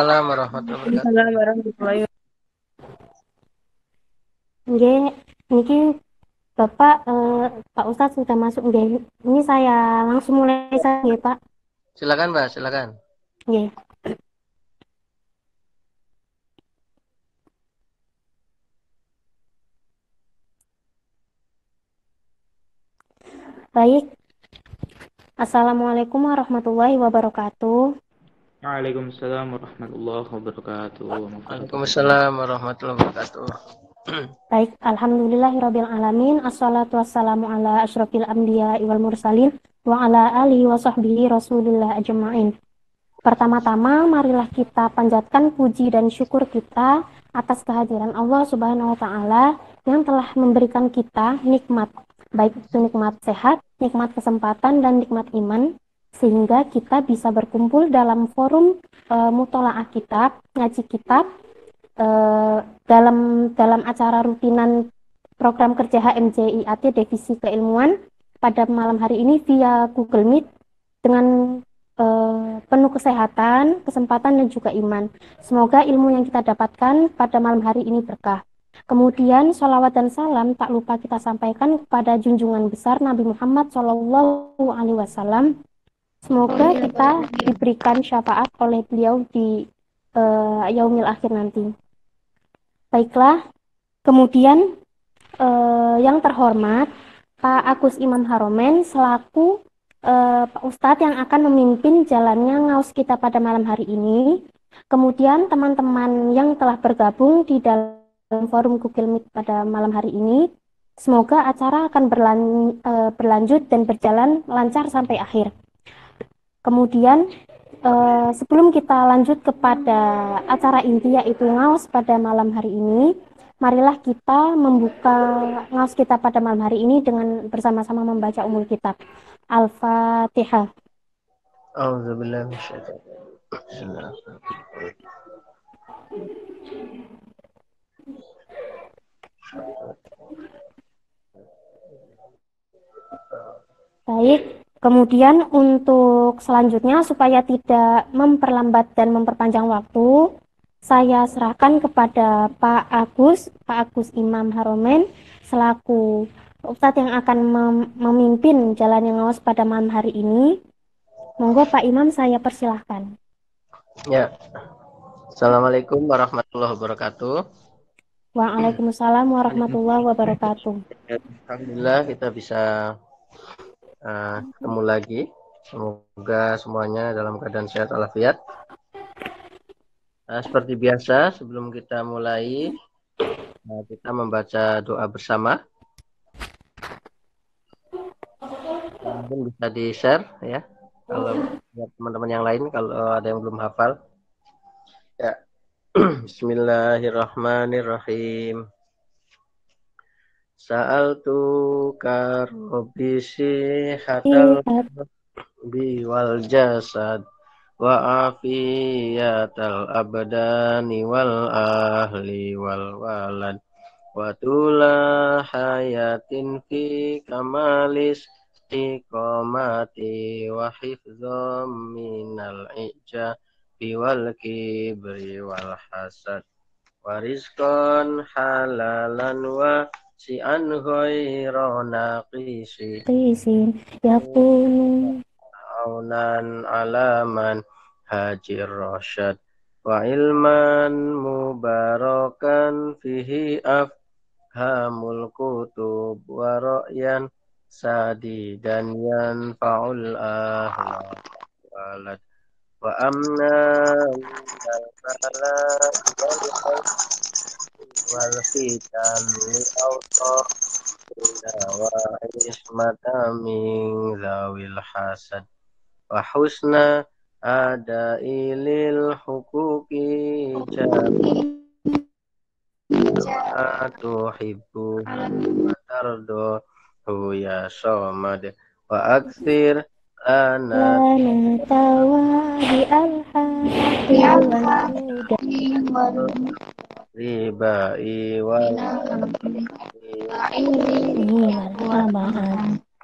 Assalamualaikum warahmatullahi wabarakatuh. Waalaikumsalam warahmatullahi wabarakatuh. Nggih, niki Bapak Pak Ustadz sudah masuk nggih. Ini saya langsung mulai saja nggih, Pak. Silakan, Mbak, silakan. Nggih. Baik. Assalamualaikum warahmatullahi wabarakatuh. Waalaikumsalam warahmatullahi wabarakatuh. Waalaikumsalam warahmatullahi wabarakatuh. Baik, alhamdulillahirabbil alamin. Assalatu wassalamu ala asyrofil anbiya wal mursalin wa ala alihi wa sahbihi rasulillah ajma'in. Pertama-tama, marilah kita panjatkan puji dan syukur kita atas kehadiran Allah Subhanahu wa Ta'ala yang telah memberikan kita nikmat, baik itu nikmat sehat, nikmat kesempatan, dan nikmat iman, sehingga kita bisa berkumpul dalam forum mutolaah kitab, ngaji kitab, dalam acara rutinan program kerja HMJIAT Divisi Keilmuan pada malam hari ini via Google Meet dengan penuh kesehatan, kesempatan, dan juga iman. Semoga ilmu yang kita dapatkan pada malam hari ini berkah. Kemudian sholawat dan salam tak lupa kita sampaikan kepada junjungan besar Nabi Muhammad SAW. Semoga kita diberikan syafaat oleh beliau di yaumil akhir nanti. Baiklah, kemudian yang terhormat Pak Agus Imam Haromen selaku Pak Ustadz yang akan memimpin jalannya ngaus kita pada malam hari ini. Kemudian teman-teman yang telah bergabung di dalam forum Google Meet pada malam hari ini, semoga acara akan berlanjut dan berjalan lancar sampai akhir. Kemudian sebelum kita lanjut kepada acara inti yaitu ngaus pada malam hari ini, marilah kita membuka ngaus kita pada malam hari ini dengan bersama-sama membaca umul kitab. Al-Fatihah. Auzubillahi minasyaitonir rajim. Baik, kemudian untuk selanjutnya supaya tidak memperlambat dan memperpanjang waktu, saya serahkan kepada Pak Agus Imam Haromen selaku Ustadz yang akan memimpin jalan yang ngawas pada malam hari ini. Monggo Pak Imam, saya persilahkan. Ya. Assalamualaikum warahmatullahi wabarakatuh. Waalaikumsalam warahmatullahi wabarakatuh. Alhamdulillah kita bisa ketemu lagi. Semoga semuanya dalam keadaan sehat walafiat. Seperti biasa, sebelum kita mulai, kita membaca doa bersama. Mungkin bisa di-share ya, kalau teman-teman yang lain kalau ada yang belum hafal. Ya. Bismillahirrahmanirrahim. Sa'altuka rabbi sihatal biwal jasad wa afiyatal abdani wal ahli wal walad wa tula hayatin fi kamalis istiqomati wa hifdzam minal ijabi wal kibri wal hasad wa rizqan halalan wa si'an ghaira naqisi Yakunu aunan alaman hajir rasyad wa ilman mubarakan fihi afhamul kutub wa ra'yan sadidan yanfa'ul ahla walad wa amna minal bala'i wal fitan li awta wa ismata min zawil hasad wa husna ada ilil hukuki jama'a tuhibbu wa tardo ya somad wa aksir lana tawadi al-haqi wal ribai wal fadli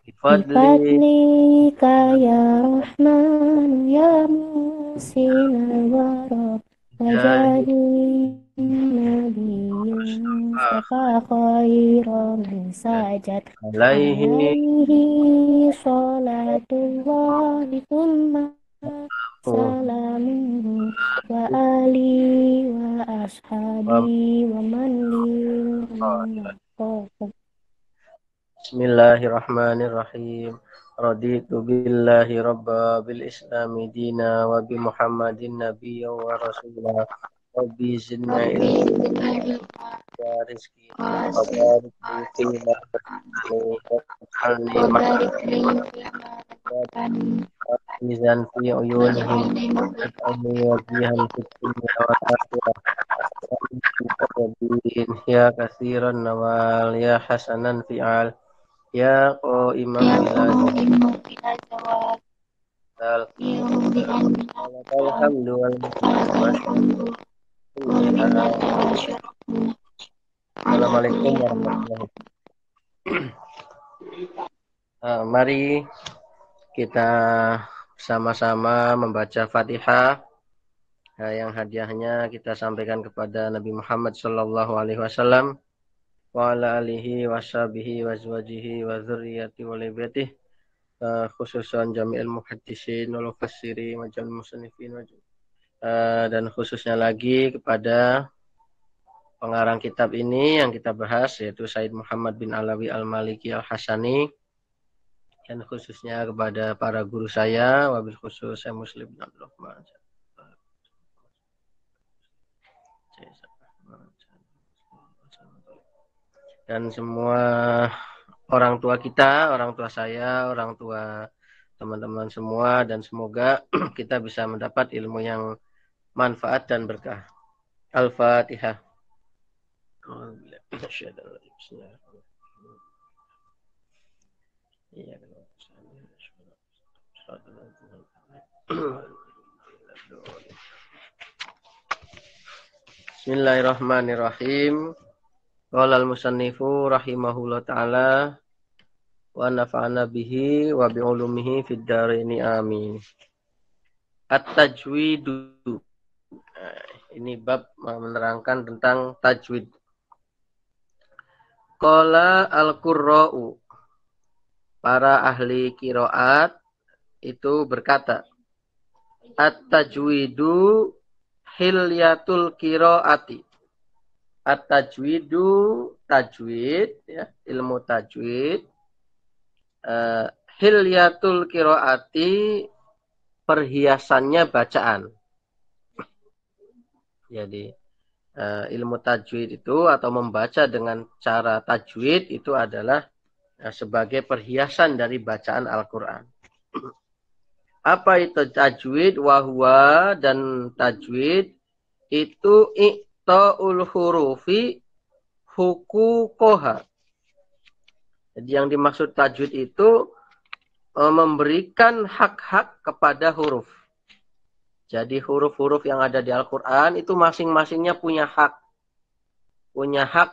Bifadlika ya Rahman ya Musin al-Warab وجعل النبي المصطفى خير من سجد alaihi عليه صلاة الله ثم سلامه وآله وأصحابه ومن لله. Bismillahirrahmanirrahim. Raditu billahi rabba bil islami dina wa bi muhammadin nabiyya wa rasulah. Rabbi zidna ilmi wa rizki wa barik li fi ma razaqtani ma'izan fi uyunihim waj'alni wajihan fi dunya wal akhirah. Ya kasiran nawal ya hasanan fi'al ya imam bila jawal alhamdu wal Assalamualaikum warahmatullahi wabarakatuh. Mari kita sama-sama membaca Fatihah yang hadiahnya kita sampaikan kepada Nabi Muhammad sallallahu alaihi wasallam wa ala alihi washabihi wazwajihi wa dzurriyyati wa libatihi khususan jami'il muhaddisin wal mufassirin wa jami'il musannifin dan khususnya lagi kepada pengarang kitab ini yang kita bahas yaitu Said Muhammad bin Alawi Al-Maliki Al-Hasani, dan khususnya kepada para guru saya, wabil khusus saya Muslim bin Abdul Rahman dan semua orang tua kita, orang tua saya, orang tua teman-teman semua, dan semoga kita bisa mendapat ilmu yang manfaat dan berkah. Al-Fatihah. Bismillahirrahmanirrahim. Qala al-musannifu rahimahullah ta'ala wa nafa'ana bihi wa bi'ulumihi fid dharaini amin. At-tajwidu. Ini bab menerangkan tentang tajwid. Qala al-qurra'u. Para ahli qiraat itu berkata, at-tajwidu hilyatul qiraati. At-tajwidu, tajwid, ya, ilmu tajwid. Hilyatul qiraati, perhiasannya bacaan. Jadi ilmu tajwid itu atau membaca dengan cara tajwid itu adalah sebagai perhiasan dari bacaan Al-Quran. Apa itu tajwid? Wahwa, dan tajwid itu ta'ul hurufi hukukoha. Jadi yang dimaksud tajwid itu memberikan hak-hak kepada huruf. Jadi huruf-huruf yang ada di Al-Quran itu masing-masingnya punya hak. Punya hak,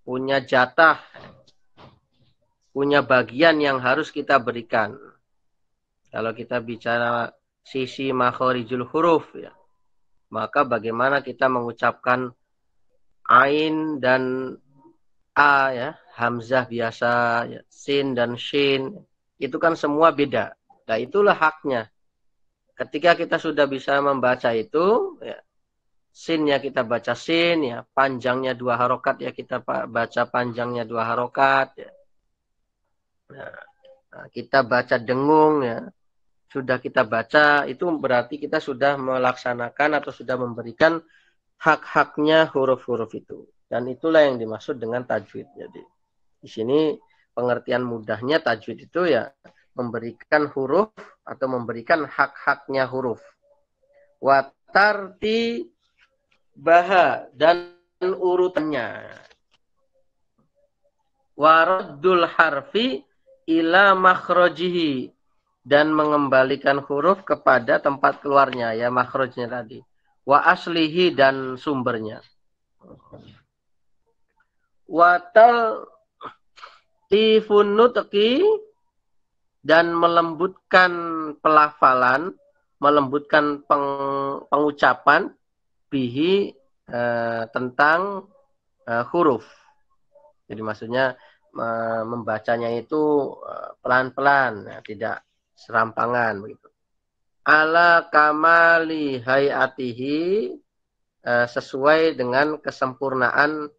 punya jatah, punya bagian yang harus kita berikan. Kalau kita bicara sisi makhorijul huruf, ya, maka bagaimana kita mengucapkan ain dan a, ya, hamzah biasa, ya, sin dan shin, itu kan semua beda. Nah, itulah haknya. Ketika kita sudah bisa membaca itu, ya, sinnya kita baca sin, ya, panjangnya 2 harokat, ya, kita baca panjangnya 2 harokat, ya. Nah, kita baca dengung, ya, sudah kita baca, itu berarti kita sudah melaksanakan atau sudah memberikan hak-haknya huruf-huruf itu. Dan itulah yang dimaksud dengan tajwid. Jadi di sini pengertian mudahnya tajwid itu ya memberikan huruf atau memberikan hak-haknya huruf. Watarti baha, dan urutannya. Waraddul harfi ila makhrajihi, dan mengembalikan huruf kepada tempat keluarnya, ya, makhrajnya tadi. Wa aslihi, dan sumbernya. Watal tifun nutqi, dan melembutkan pelafalan, melembutkan pengucapan, bihi tentang huruf. Jadi maksudnya membacanya itu pelan-pelan, ya, tidak serampangan begitu. Ala kamali hayatihi, sesuai dengan kesempurnaan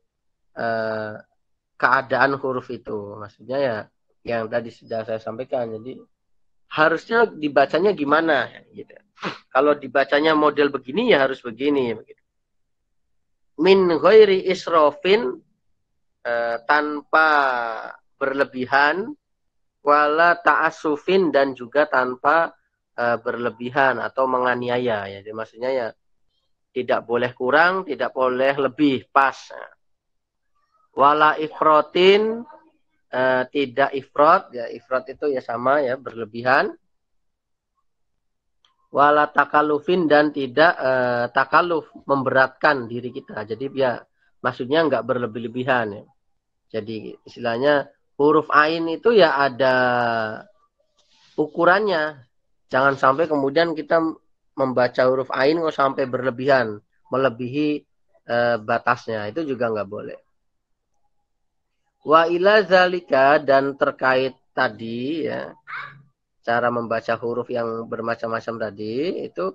keadaan huruf itu. Maksudnya ya yang tadi sudah saya sampaikan. Jadi harusnya dibacanya gimana gitu. Kalau dibacanya model begini ya harus begini begitu. Min ghairi israfin, tanpa berlebihan, wala ta'asufin, dan juga tanpa berlebihan atau menganiaya ya. Jadi maksudnya ya tidak boleh kurang, tidak boleh lebih, pas. Wala ifrotin, tidak ifrot, ya ifrot itu ya sama ya berlebihan. Wala takalufin, dan tidak takaluf, memberatkan diri kita. Jadi ya maksudnya nggak berlebih-lebihan ya. Jadi istilahnya huruf ain itu ya ada ukurannya. Jangan sampai kemudian kita membaca huruf ain kok sampai berlebihan, melebihi batasnya. Itu juga nggak boleh. Wa ila zalika, dan terkait tadi ya, cara membaca huruf yang bermacam-macam tadi, itu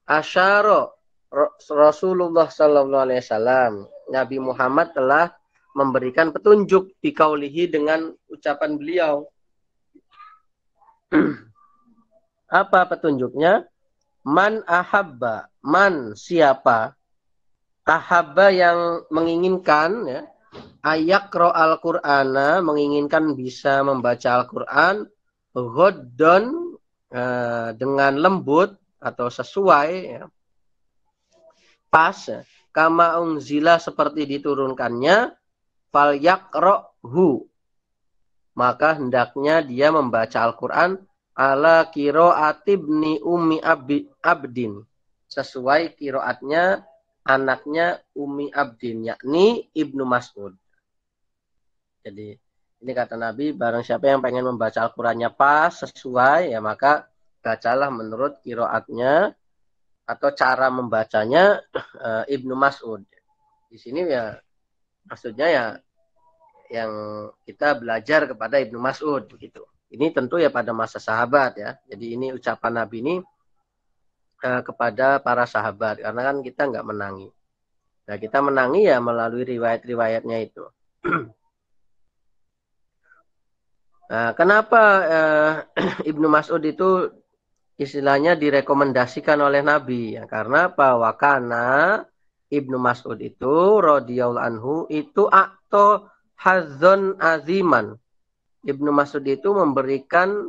asyara Rasulullah sallallahu alaihi wasallam, Nabi Muhammad telah memberikan petunjuk bikaulihi, dengan ucapan beliau. Apa petunjuknya? Man ahabba, man siapa, ahabba yang menginginkan ya, ayakro al-Qur'ana, menginginkan bisa membaca Al-Qur'an, ghaddon, dengan lembut atau sesuai ya, pas, kama unzila, seperti diturunkannya, fal yakrohu, maka hendaknya dia membaca Al-Quran ala kiroat ibni ummi abdin, sesuai kiroatnya anaknya Ummi Abdin, yakni Ibnu Mas'ud. Jadi ini kata Nabi, barang siapa yang pengen membaca Al-Qurannya pas, sesuai, ya maka bacalah menurut kiroatnya atau cara membacanya Ibnu Mas'ud. Di sini ya maksudnya ya yang kita belajar kepada Ibnu Mas'ud begitu. Ini tentu ya pada masa sahabat ya. Jadi ini ucapan Nabi ini kepada para sahabat, karena kan kita nggak menangi. Nah kita menangi ya melalui riwayat-riwayatnya itu. Nah, kenapa Ibnu Mas'ud itu istilahnya direkomendasikan oleh Nabi? Ya, karena apa? Wakana Ibnu Mas'ud itu radhiyallahu anhu itu akto hazon aziman. Ibnu Mas'ud itu memberikan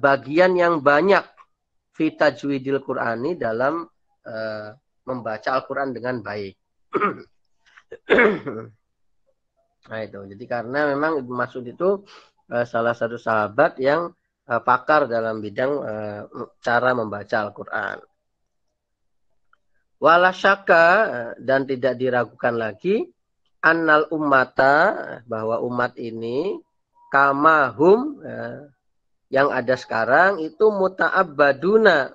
bagian yang banyak fi tajwidil Qur'ani, dalam membaca Al-Quran dengan baik. Nah itu, jadi karena memang Ibnu Mas'ud itu salah satu sahabat yang pakar dalam bidang cara membaca Al-Quran. Wala syaka, dan tidak diragukan lagi, annal ummata, bahwa umat ini, kamahum, yang ada sekarang itu muta'abbaduna,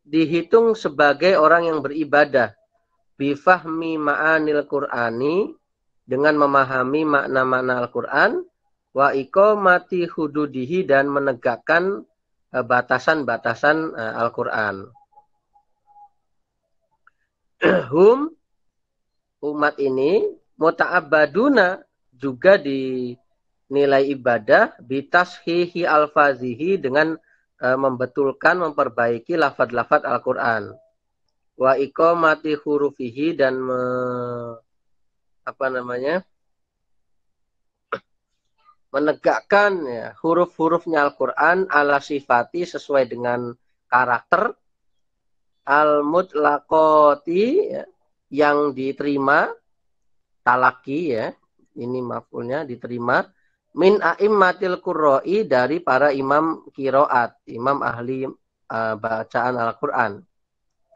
dihitung sebagai orang yang beribadah, bifahmi ma'anil Qur'ani, dengan memahami makna-makna Al-Quran, wa iqamati hududihi, dan menegakkan batasan-batasan Al-Quran. Hum, umat ini, muta'abbaduna, juga dinilai ibadah, bitashihi alfazihi, dengan membetulkan, memperbaiki lafad-lafad Al-Quran. Wa iqamati hurufihi, dan menegakkan ya, huruf-hurufnya Al-Quran ala sifati, sesuai dengan karakter, al-mutlaqati, ya, yang diterima, talaki ya, ini maf'ulnya diterima, min a'immatil qurra'i, dari para imam qiraat, imam ahli bacaan Al-Quran,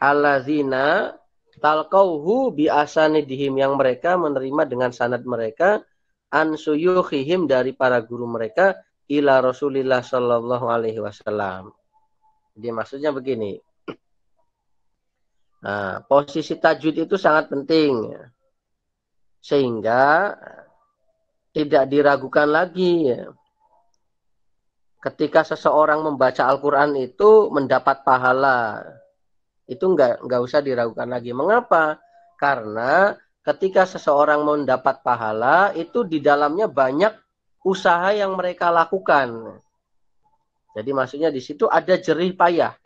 allazina talqauhu bi asanidihim, yang mereka menerima dengan sanad mereka, an suyukhihim, dari para guru mereka, ila Rasulillah sallallahu alaihi wasallam, Jadi maksudnya begini. Nah, posisi tajwid itu sangat penting. Sehingga tidak diragukan lagi. Ketika seseorang membaca Al-Quran itu mendapat pahala. Itu nggak usah diragukan lagi. Mengapa? Karena ketika seseorang mendapat pahala, itu di dalamnya banyak usaha yang mereka lakukan. Jadi maksudnya di situ ada jerih payah.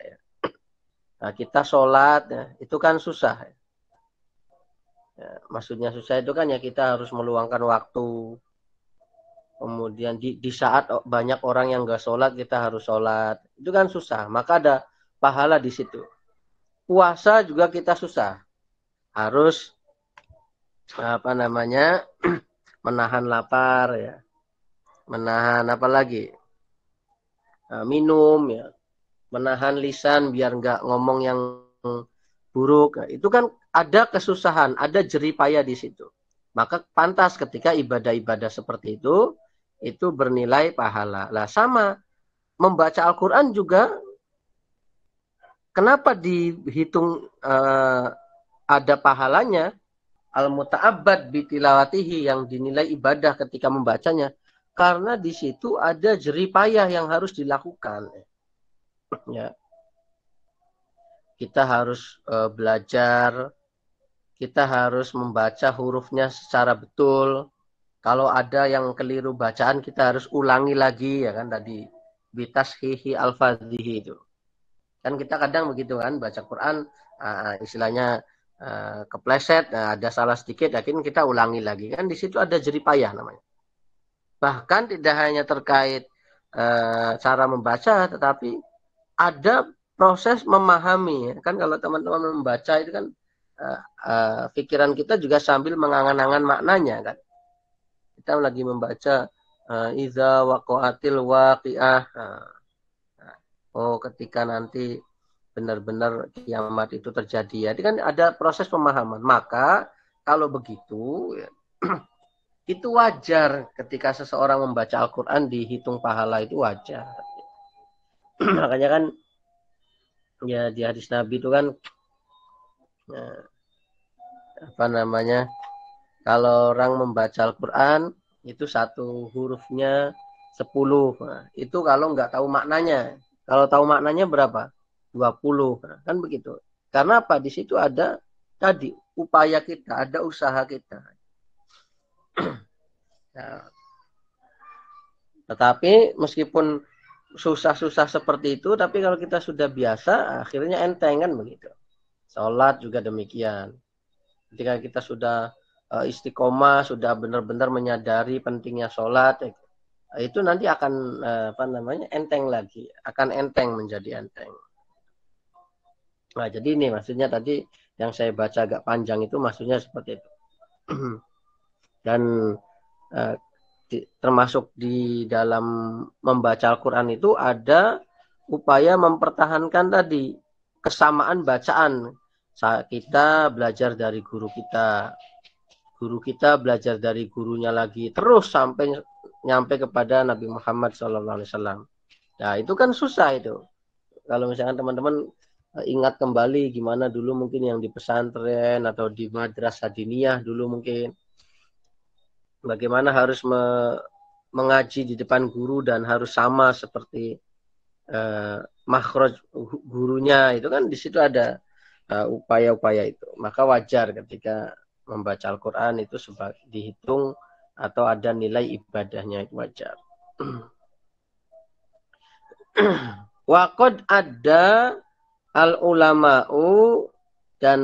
Nah, kita sholat, itu kan susah. Maksudnya susah itu kan ya kita harus meluangkan waktu. Kemudian di saat banyak orang yang nggak sholat, kita harus sholat. Itu kan susah. Maka ada pahala di situ. Puasa juga kita susah. Harus menahan lapar ya, menahan apa lagi, minum ya, menahan lisan biar nggak ngomong yang buruk. Nah, itu kan ada kesusahan, ada jerih payah di situ. Maka pantas ketika ibadah-ibadah seperti itu bernilai pahala. Lah sama membaca Al-Quran juga, kenapa dihitung ada pahalanya? Al-muta'abbad bitilawatihi, yang dinilai ibadah ketika membacanya, karena di situ ada jerih payah yang harus dilakukan. Ya, kita harus belajar, kita harus membaca hurufnya secara betul. Kalau ada yang keliru bacaan, kita harus ulangi lagi, ya kan tadi bitashihi al-fadhihi itu. Kan kita kadang begitu kan, baca Quran istilahnya kepleset, ada salah sedikit, yakin kita ulangi lagi. Kan di situ ada jerih payah namanya. Bahkan tidak hanya terkait cara membaca, tetapi ada proses memahami. Kan kalau teman-teman membaca itu kan pikiran kita juga sambil mengangan-angan maknanya kan. Kita lagi membaca iza waqa'atil waqi'ah. Oh, ketika nanti benar-benar kiamat itu terjadi. Jadi kan ada proses pemahaman. Maka kalau begitu, ya, itu wajar ketika seseorang membaca Al-Quran dihitung pahala, itu wajar. Makanya kan ya di hadis Nabi itu kan kalau orang membaca Al-Quran itu satu hurufnya 10. Nah, itu kalau nggak tahu maknanya. Kalau tahu maknanya berapa? 20. Nah, kan begitu. Karena apa? Di situ ada tadi upaya kita, ada usaha kita. Nah, tetapi meskipun susah-susah seperti itu, tapi kalau kita sudah biasa, akhirnya enteng kan begitu. Sholat juga demikian. Ketika kita sudah istiqomah, sudah benar-benar menyadari pentingnya sholat, itu nanti akan enteng lagi, akan enteng menjadi enteng. Nah, jadi ini maksudnya tadi yang saya baca agak panjang itu maksudnya seperti itu. Dan termasuk di dalam membaca Al-Quran itu ada upaya mempertahankan tadi kesamaan bacaan. Saat kita belajar dari guru kita belajar dari gurunya lagi, terus sampai nyampe kepada Nabi Muhammad SAW. Nah, itu kan susah itu. Kalau misalkan teman-teman ingat kembali gimana dulu mungkin yang di pesantren atau di madrasah diniyah dulu mungkin, bagaimana harus mengaji di depan guru dan harus sama seperti makhraj gurunya, itu kan di situ ada upaya-upaya itu. Maka wajar ketika membaca Al-Quran itu dihitung atau ada nilai ibadahnya, itu wajar. Waqad ada al-ulama'u, dan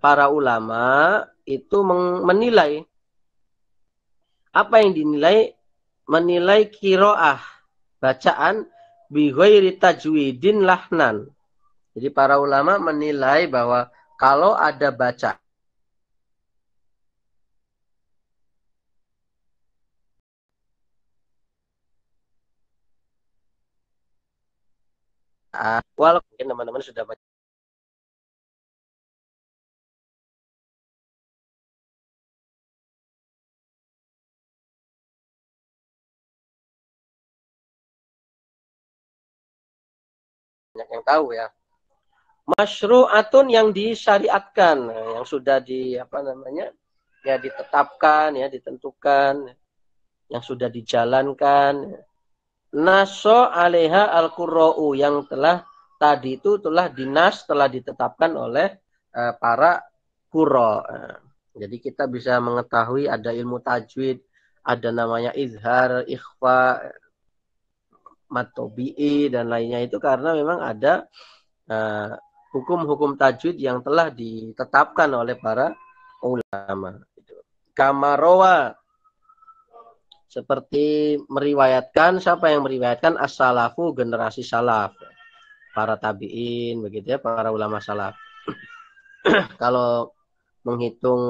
para ulama itu menilai. Apa yang dinilai? Menilai kiroah, bacaan bighairi tajwidin lahnan. Jadi para ulama menilai bahwa kalau ada bacaan walaupun teman-teman sudah banyak yang tahu ya. Masyru'atun yang disyariatkan, yang sudah ya ditetapkan, ya ditentukan, yang sudah dijalankan. Naso alaiha al-qurra'u yang tadi itu telah ditetapkan oleh para qurra. Jadi kita bisa mengetahui ada ilmu tajwid, ada namanya izhar, ikhfa, matobi'i dan lainnya itu karena memang ada hukum-hukum tajwid yang telah ditetapkan oleh para ulama. Kamarowa seperti meriwayatkan, siapa yang meriwayatkan? As-salafu, generasi salaf, para tabi'in, begitu ya, para ulama salaf. Kalau menghitung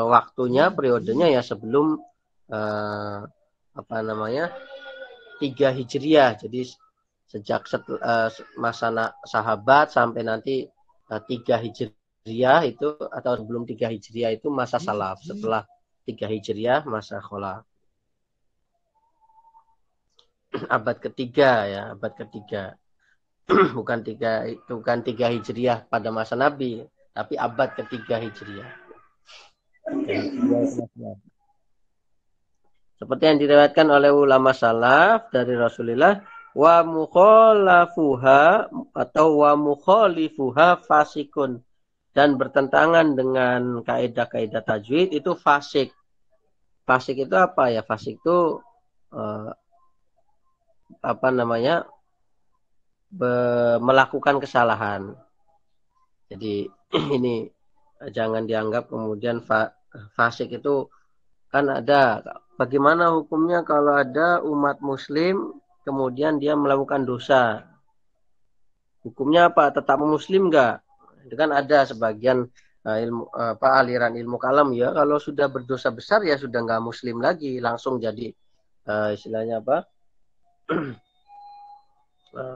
waktunya, periodenya ya sebelum 3 Hijriah. Jadi sejak masa sahabat sampai nanti 3 Hijriah itu, atau sebelum 3 Hijriah itu masa salaf. Setelah 3 Hijriah masa kholaf. Abad ketiga ya, abad ketiga. bukan 3 Hijriah pada masa Nabi, tapi abad ketiga Hijriah. Seperti yang diriwayatkan oleh ulama salaf dari Rasulullah, wa mukhalafuha atau wa mukhalifuha fasikun, dan bertentangan dengan kaidah-kaidah tajwid itu fasik. Fasik itu apa ya? Fasik itu melakukan kesalahan. Jadi ini jangan dianggap kemudian fasik itu kan ada. Bagaimana hukumnya kalau ada umat muslim kemudian dia melakukan dosa? Hukumnya apa? Tetap muslim enggak? Itu kan ada sebagian aliran ilmu kalam ya, kalau sudah berdosa besar ya sudah enggak muslim lagi, langsung jadi istilahnya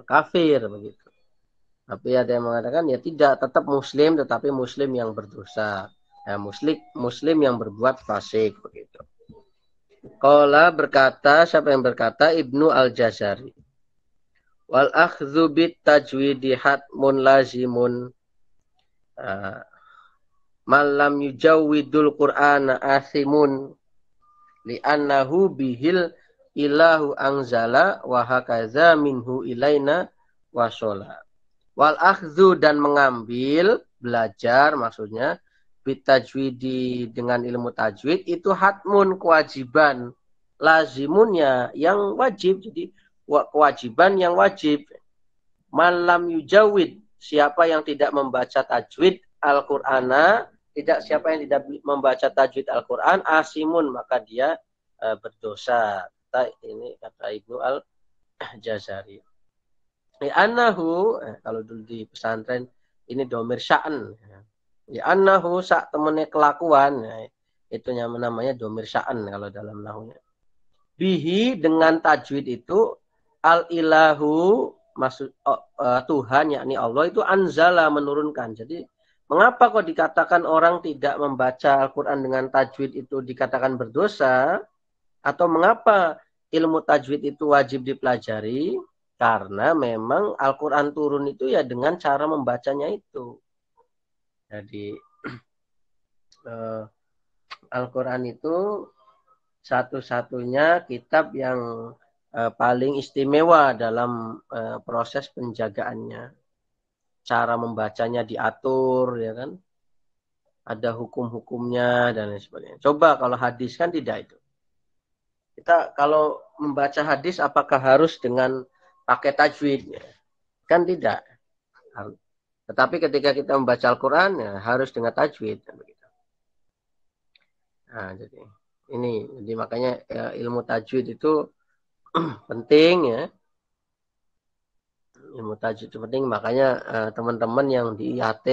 kafir begitu. Tapi ada yang mengatakan ya tidak, tetap muslim, tetapi muslim yang berdosa. Ya, muslim yang berbuat fasik begitu. Qala berkata, siapa yang berkata? Ibnu Al-Jazari. Wal akhdhu bit tajwidi hatmun lazimun. Malam yujawwidul Qur'ana asimun. Li'annahu bihil ilahu anzala wa hakaza minhu ilaina wasola. Wal akhdhu dan mengambil, belajar maksudnya, bitajwidi dengan ilmu tajwid itu hatmun, kewajiban, lazimunnya yang wajib, jadi kewajiban yang wajib. Malam yujawid, siapa yang tidak membaca tajwid Al-Qur'ana, siapa yang tidak membaca tajwid Al-Qur'an, asimun, maka dia berdosa. Ini kata Ibnu Al-Jazari. Anahu, kalau dulu di pesantren ini domir sya'an. Anahu sak temennya kelakuan, itu yang namanya domir sya'an kalau dalam nahunya. Bihi dengan tajwid itu al-ilahu maksud Tuhan, yakni Allah itu anzala menurunkan. Jadi mengapa kok dikatakan orang tidak membaca Al-Qur'an dengan tajwid itu dikatakan berdosa? Atau mengapa ilmu tajwid itu wajib dipelajari? Karena memang Al-Quran turun itu ya dengan cara membacanya itu. Jadi Al-Quran itu satu-satunya kitab yang paling istimewa dalam proses penjagaannya. Cara membacanya diatur, ya kan? Ada hukum-hukumnya dan lain sebagainya. Coba kalau hadis kan tidak itu. Kita kalau membaca hadis apakah harus dengan pakai tajwid? Kan tidak. Tetapi ketika kita membaca Al-Quran ya harus dengan tajwid. Nah, jadi makanya ya, ilmu tajwid itu penting ya. Ilmu tajwid itu penting, makanya teman-teman yang di IAT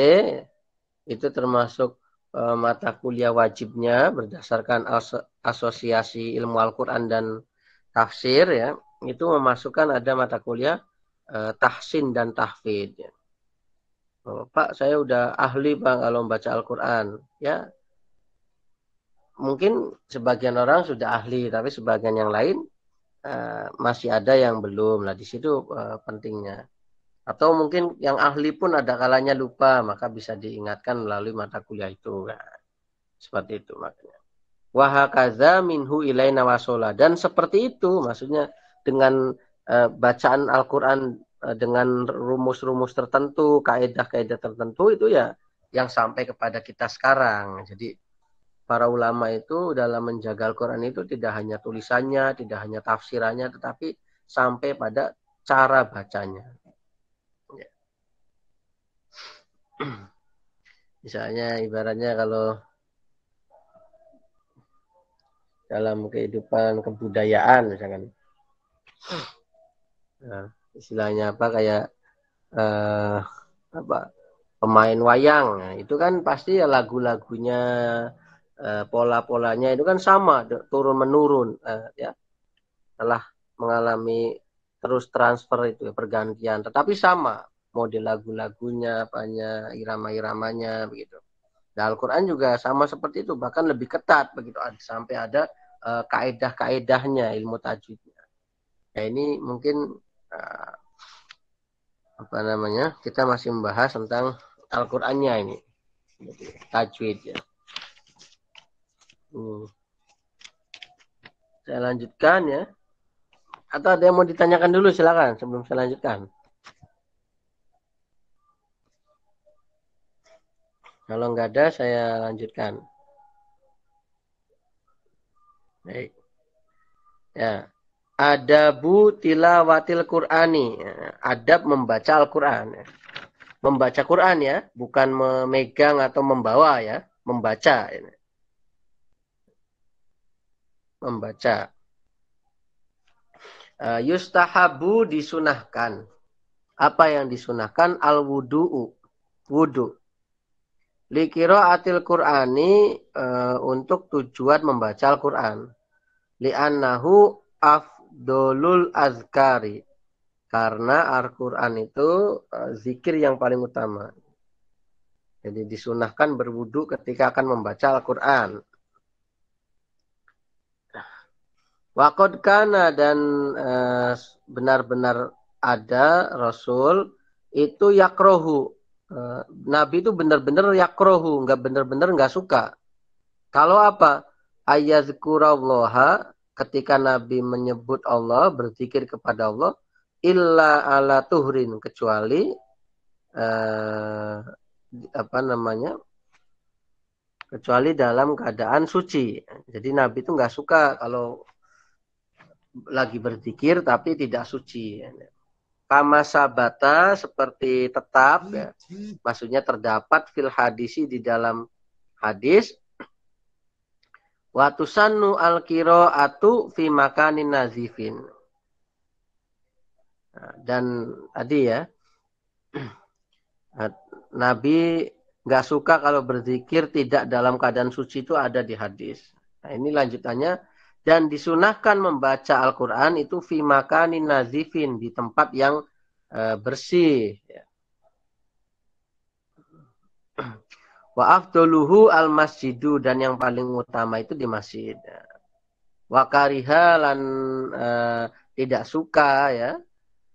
itu termasuk mata kuliah wajibnya berdasarkan asosiasi ilmu Al-Quran dan tafsir ya. Itu memasukkan ada mata kuliah tahsin dan tahfidz ya. Oh, Pak, saya udah ahli Pak kalau membaca Al-Quran. Ya, mungkin sebagian orang sudah ahli, tapi sebagian yang lain masih ada yang belum. Nah, di situ pentingnya. Atau mungkin yang ahli pun ada kalanya lupa, maka bisa diingatkan melalui mata kuliah itu. Nah, seperti itu makanya. Wahakaza minhu ilaina wasola. Dan seperti itu maksudnya dengan bacaan Al-Quran dengan rumus-rumus tertentu, kaidah-kaidah tertentu itu ya yang sampai kepada kita sekarang. Jadi para ulama itu dalam menjaga Al-Quran itu tidak hanya tulisannya, tidak hanya tafsirannya, tetapi sampai pada cara bacanya. Ya. Misalnya ibaratnya kalau dalam kehidupan kebudayaan misalkan, nah, istilahnya apa kayak apa pemain wayang, nah, itu kan pasti ya lagu-lagunya, pola-polanya itu kan sama turun menurun, ya telah mengalami terus transfer itu ya, pergantian, tetapi sama model lagu-lagunya, apanya, irama-iramanya begitu. Dan Al-Quran juga sama seperti itu, bahkan lebih ketat begitu, sampai ada kaedah-kaedahnya ilmu tajwidnya. Ya ini mungkin apa namanya, kita masih membahas tentang Al-Qur'annya ini. Tajwid ya. Saya lanjutkan ya. Atau ada yang mau ditanyakan dulu, silakan sebelum saya lanjutkan. Kalau nggak ada, saya lanjutkan. Baik. Ya. Adabu tilawatil Qur'ani. Adab membaca Al-Qur'an. Membaca Quran ya, bukan memegang atau membawa ya, membaca. Membaca. Yustahabu disunahkan. Apa yang disunahkan? Al-wudu'u. Wudu. Liqiraatil Qur'ani untuk tujuan membaca Al-Quran. Li'annahu afdolul azkari. Karena Al-Quran itu zikir yang paling utama. Jadi disunahkan berwudu ketika akan membaca Al-Quran. Waqad kana dan benar-benar ada Rasul itu yakrohu. Nabi itu benar-benar yakrohu, nggak benar-benar nggak suka. Kalau apa? Ayazkurallaha, ketika Nabi menyebut Allah, berzikir kepada Allah, illa ala tuhrin, kecuali apa namanya? Kecuali dalam keadaan suci. Jadi Nabi itu nggak suka kalau lagi berzikir tapi tidak suci. Kama sabata, seperti tetap ya. Maksudnya terdapat fil hadisi, di dalam hadis, wa tusannu al-qiraatu fi makanin nazifin. Dan tadi ya, Nabi nggak suka kalau berzikir tidak dalam keadaan suci, itu ada di hadis. Nah, ini lanjutannya, dan disunahkan membaca Al-Quran itu fi makanin nazifin, di tempat yang bersih. Wa afdoluhu al masjidu, dan yang paling utama itu di masjid. Wa kariha, lan tidak suka ya,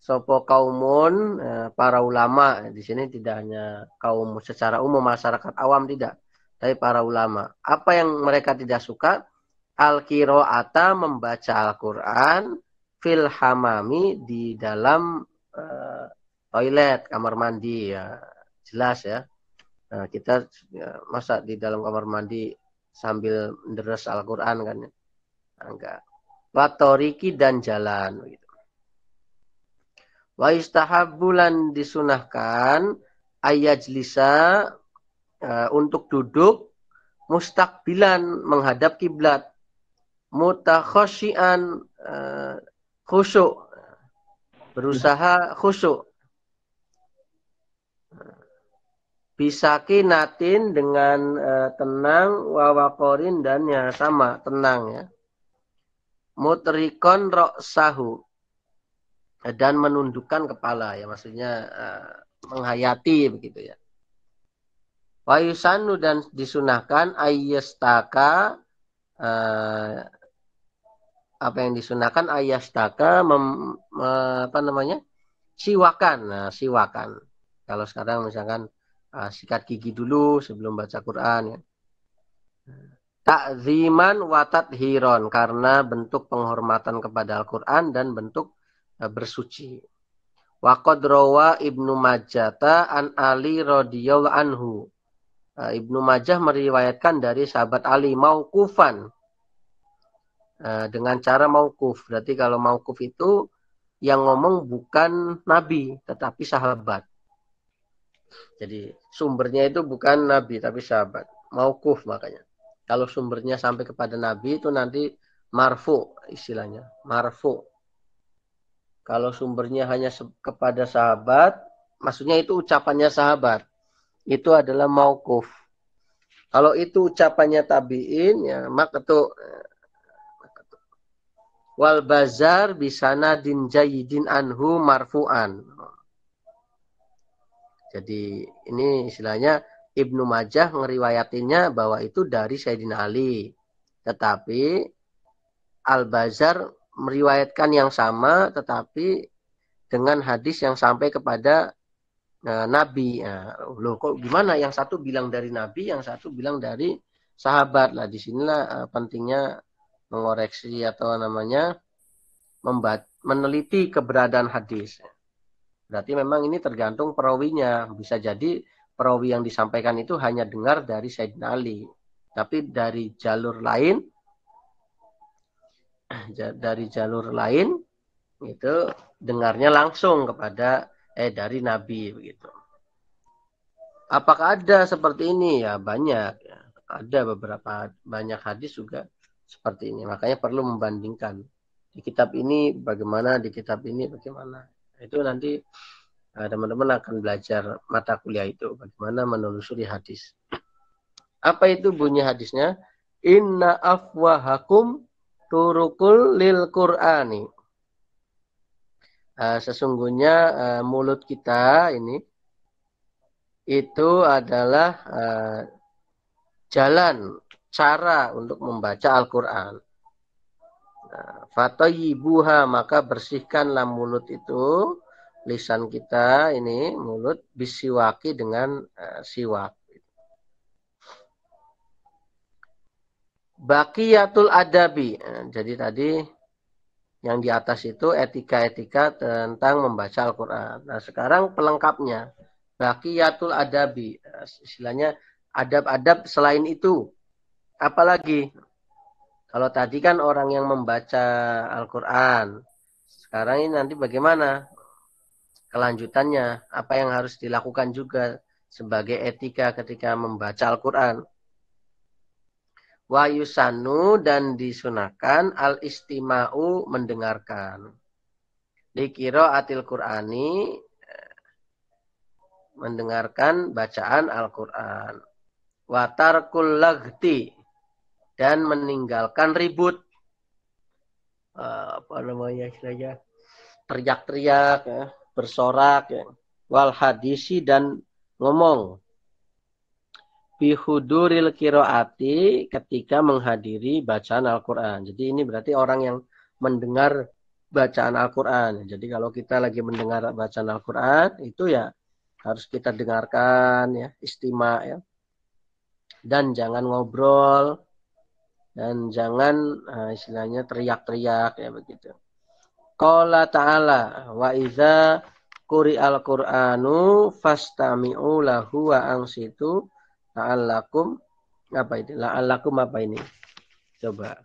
sopo kaumun, para ulama. Di sini tidak hanya kaum secara umum masyarakat awam, tidak, tapi para ulama. Apa yang mereka tidak suka? Al-qiraata, membaca Al-Quran, fil hamami, di dalam toilet, kamar mandi ya, jelas ya. Nah, kita masa di dalam kamar mandi sambil deres Al-Quran kan? Enggak. Watoriki, dan jalan gitu. Wa istahabbulan, disunahkan, ayajlisa, untuk duduk, mustaqbilan, menghadap kiblat, mutakhasyian, khusyuk, berusaha khusyuk, bisakinatin, dengan tenang, wawakorin, dan ya sama tenang ya, mutrikon roksahu, dan menundukkan kepala ya, maksudnya menghayati begitu ya. Wa yusannu, dan disunahkan, ayyastaka, apa yang disunahkan, ayyastaka, apa namanya, siwakan. Nah, siwakan. Kalau sekarang misalkan sikat gigi dulu sebelum baca Quran ya. Ta'ziman wa tathiron, karena bentuk penghormatan kepada Al-Quran dan bentuk bersuci. Wa qad rawa Ibnu Majah an Ali radhiyallahu anhu. Ibnu Majah meriwayatkan dari sahabat Ali mauqufan, dengan cara mauquf. Berarti kalau mauquf itu yang ngomong bukan nabi tetapi sahabat. Jadi sumbernya itu bukan nabi tapi sahabat. Mauquf makanya. Kalau sumbernya sampai kepada nabi itu nanti marfu istilahnya. Marfu. Kalau sumbernya hanya kepada sahabat, maksudnya itu ucapannya sahabat. Itu adalah mauquf. Kalau itu ucapannya tabi'in, ya maka itu wal bazar bisana din jayidin anhu marfu'an. Jadi ini istilahnya Ibnu Majah ngeriwayatinya bahwa itu dari Sayyidina Ali. Tetapi Al-Bazar meriwayatkan yang sama tetapi dengan hadis yang sampai kepada Nabi. Loh kok gimana? Yang satu bilang dari Nabi, yang satu bilang dari sahabat. Lah disinilah pentingnya mengoreksi atau namanya meneliti keberadaan hadis. Berarti memang ini tergantung perawinya. Bisa jadi perawi yang disampaikan itu hanya dengar dari Sayyidina Ali. Tapi dari jalur lain itu dengarnya langsung kepada dari Nabi begitu. Apakah ada seperti ini? Ya banyak. Ya. Ada banyak hadis juga seperti ini. Makanya perlu membandingkan. Di kitab ini bagaimana, di kitab ini bagaimana. Itu nanti teman-teman akan belajar mata kuliah itu. Bagaimana menelusuri hadis. Apa itu bunyi hadisnya? Inna afwahakum turukul lil Qur'ani. Sesungguhnya mulut kita ini itu adalah jalan, cara untuk membaca Al-Quran. Fatayyibuha, maka bersihkanlah mulut itu, lisan kita ini, mulut, bisiwaki dengan siwak. Baqiyatul adabi. Jadi tadi yang di atas itu etika-etika tentang membaca Al-Quran. Nah sekarang pelengkapnya. Baqiyatul adabi. Istilahnya adab-adab selain itu. Apalagi? Kalau tadi kan orang yang membaca Al-Quran. Sekarang ini nanti bagaimana? Kelanjutannya. Apa yang harus dilakukan juga sebagai etika ketika membaca Al-Quran. Wa yusanu, dan disunahkan al-istima'u, mendengarkan. Liqiraatil Qur'ani, mendengarkan bacaan Al-Quran. Wa tarkul lagti, dan meninggalkan ribut. Istilahnya teriak-teriak, ya, bersorak, ya. Wal hadisi, dan ngomong. Bihuduril kiroati, ketika menghadiri bacaan Al-Quran. Jadi ini berarti orang yang mendengar bacaan Al-Quran. Jadi kalau kita lagi mendengar bacaan Al-Quran, itu ya harus kita dengarkan, ya, istima, ya. Dan jangan ngobrol, dan jangan istilahnya teriak-teriak, ya begitu. Qala ta'ala wa iza quri'al Qur'anu fastami'u lahu wa ansitu la'allakum, apa itu? La'allakum apa ini? Coba.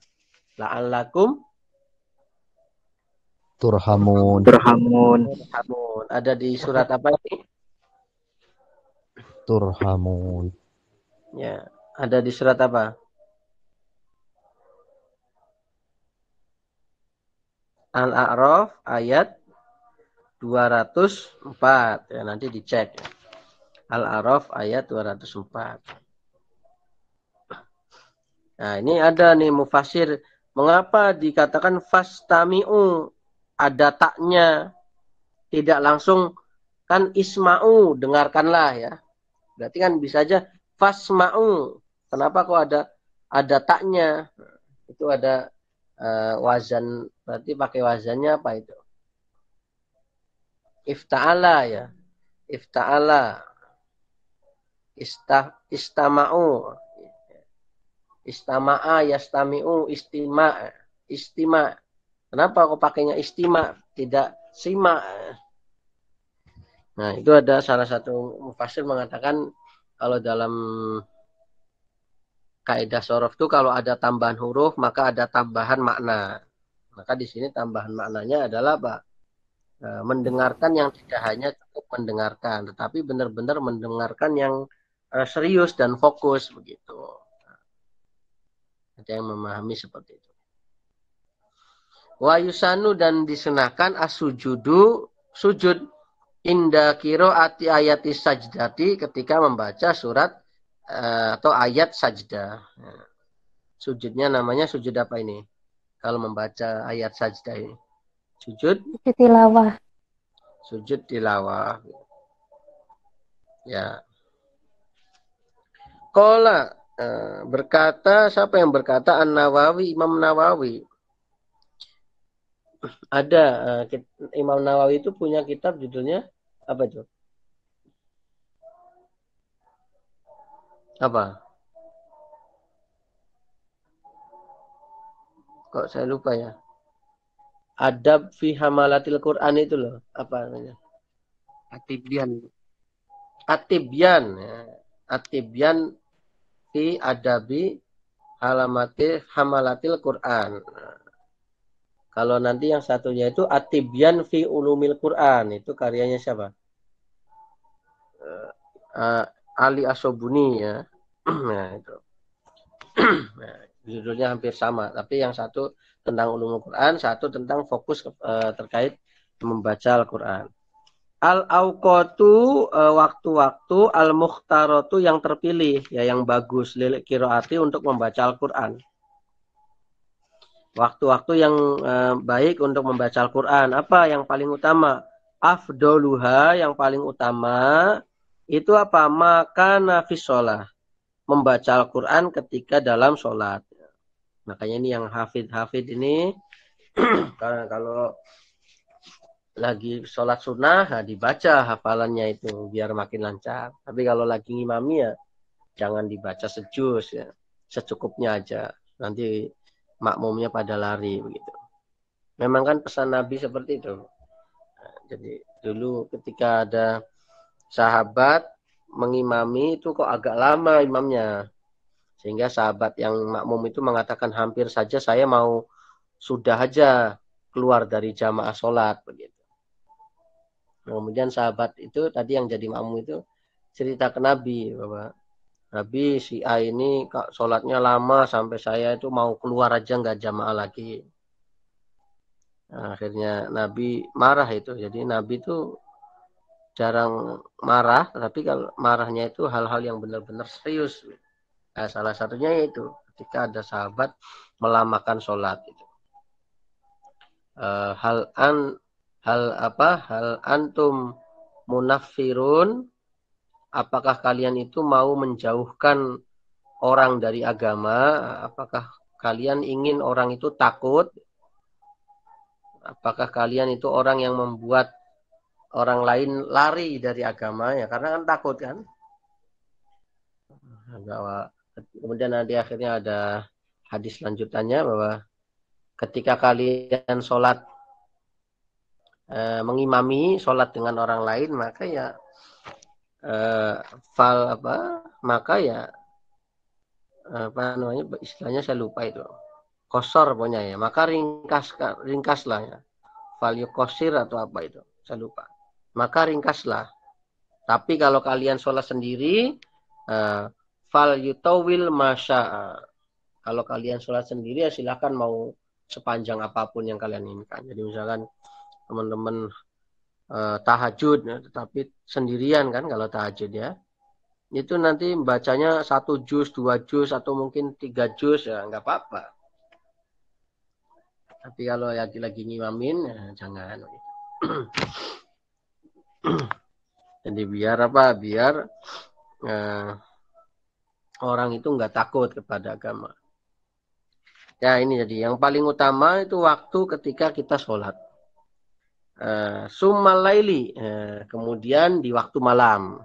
La'allakum turhamun. Ada di surat apa ini? Turhamun. Ya, ada di surat apa? Al-A'raf ayat 204. Ya, nanti dicek. Al-A'raf ayat 204. Nah, ini ada nih mufasir. Mengapa dikatakan fastami'u? Ada taknya. Tidak langsung kan isma'u, dengarkanlah, ya. Berarti kan bisa aja fasma'u. Kenapa kok ada taknya? Itu ada wazan, berarti pakai wazannya apa itu? Ifta'ala ya. Ifta'ala. Istama'u. Istama'a yastami'u istima. Kenapa aku pakainya istima, tidak sima? Nah, itu ada salah satu mufassir mengatakan kalau dalam kaidah shorof itu kalau ada tambahan huruf maka ada tambahan makna. Maka di sini tambahan maknanya adalah apa? Mendengarkan yang tidak hanya cukup mendengarkan, tetapi benar-benar mendengarkan yang serius dan fokus begitu. Ada yang memahami seperti itu. Wa yusanu dan disunahkan as-sujudu sujud inda qiraati ayati sajdati ketika membaca surat atau ayat sajdah. Sujudnya namanya sujud apa ini? Kalau membaca ayat sajdah ini. Sujud tilawah. Sujud tilawah. Ya. Qala berkata, siapa yang berkata? An-Nawawi, Imam Nawawi. Ada Imam Nawawi itu punya kitab judulnya apa itu? Apa? Kok saya lupa ya? Adab fi hamalatil Quran itu loh. Apa namanya? Atibyan. Atibyan. Ya. Atibyan fi adabi hamalatil Quran. Kalau nanti yang satunya itu Atibyan fi ulumil Quran. Itu karyanya siapa? Ali Asobuni ya. Nah, itu. Nah, judulnya hampir sama, tapi yang satu tentang ulumul Quran, satu tentang fokus terkait membaca Al-Quran. Al-awqatu waktu-waktu, al-mukhtaratu yang terpilih, ya yang bagus, lil qiraati untuk membaca Al-Quran. Waktu-waktu yang baik untuk membaca Al-Quran. Apa yang paling utama? Afdoluha yang paling utama itu apa? Maka nafis sholah. Membaca Al-Quran ketika dalam sholat. Makanya ini yang hafid ini karena kalau lagi sholat sunnah, nah dibaca hafalannya itu biar makin lancar. Tapi kalau lagi ngimami ya jangan dibaca sejus ya, secukupnya aja. Nanti makmumnya pada lari begitu. Memang kan pesan Nabi seperti itu. Nah, jadi dulu ketika ada sahabat mengimami itu kok agak lama imamnya. Sehingga sahabat yang makmum itu mengatakan hampir saja saya mau sudah aja keluar dari jamaah sholat begitu. Kemudian sahabat itu tadi yang jadi makmum itu cerita ke Nabi bahwa Nabi si A ini sholatnya lama sampai saya itu mau keluar aja nggak jamaah lagi. Nah, akhirnya Nabi marah itu. Jadi Nabi itu jarang marah, tapi kalau marahnya itu hal-hal yang benar-benar serius. Nah, salah satunya itu ketika ada sahabat melamakan sholat itu. Hal antum munaffirun, apakah kalian itu mau menjauhkan orang dari agama? Apakah kalian ingin orang itu takut? Apakah kalian itu orang yang membuat orang lain lari dari agama? Ya karena kan takut kan. Kemudian nanti akhirnya ada hadis lanjutannya bahwa ketika kalian sholat mengimami sholat dengan orang lain maka ya maka ya apa namanya istilahnya saya lupa itu kosor pokoknya ya maka ringkaslah ya value kosir atau apa itu saya lupa maka ringkaslah tapi kalau kalian sholat sendiri fal yutawil masya kalau kalian sholat sendiri ya silakan mau sepanjang apapun yang kalian inginkan. Jadi misalkan teman-teman tahajud ya, tetapi sendirian kan kalau tahajud ya itu nanti bacanya 1 juz 2 juz atau mungkin 3 juz ya nggak apa-apa tapi kalau lagi ngimamin ya jangan jadi biar orang itu nggak takut kepada agama ya ini jadi yang paling utama itu waktu ketika kita sholat Summa laili, kemudian di waktu malam.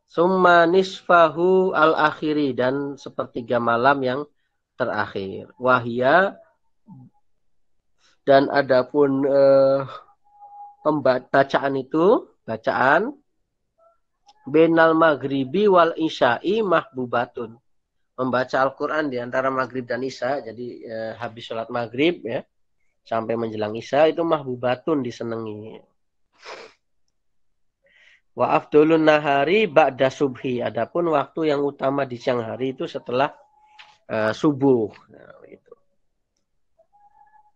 Summa nisfahu al-akhiri, dan sepertiga malam yang terakhir. Wahia, dan adapun bacaan itu, bacaan benal maghribi wal isya'i mahbubatun. Membaca Al-Quran di antara maghrib dan isya, jadi habis sholat maghrib ya, sampai menjelang isya itu mahbubatun, disenangi. Wa afdolun nahari ba'da subhi. Adapun waktu yang utama di siang hari itu setelah subuh.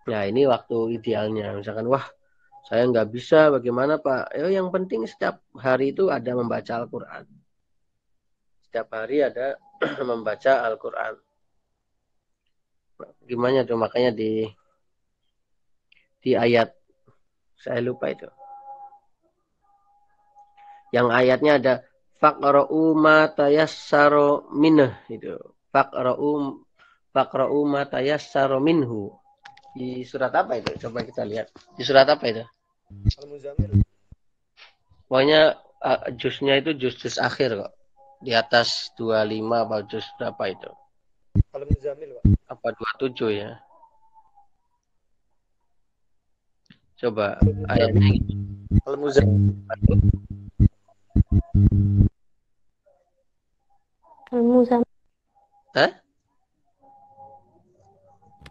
Nah, ini waktu idealnya. Misalkan, wah, saya nggak bisa, bagaimana Pak? Yang penting setiap hari itu ada membaca Al-Quran. Setiap hari ada membaca Al-Quran. Gimana tuh? Makanya di ayat, saya lupa itu. Yang ayatnya ada faqra'u ma tayassara minhu itu. Faqra'u ma tayassara minhu. Di surat apa itu? Coba kita lihat. Di surat apa itu? Al-Muzammil. Pokoknya juznya itu juz akhir kok. Di atas 25 apa juz berapa itu? Al-Muzammil, Pak. Apa 27 ya? Coba ayatnya. Al-Muzammil. Al-Muzammil. Hah?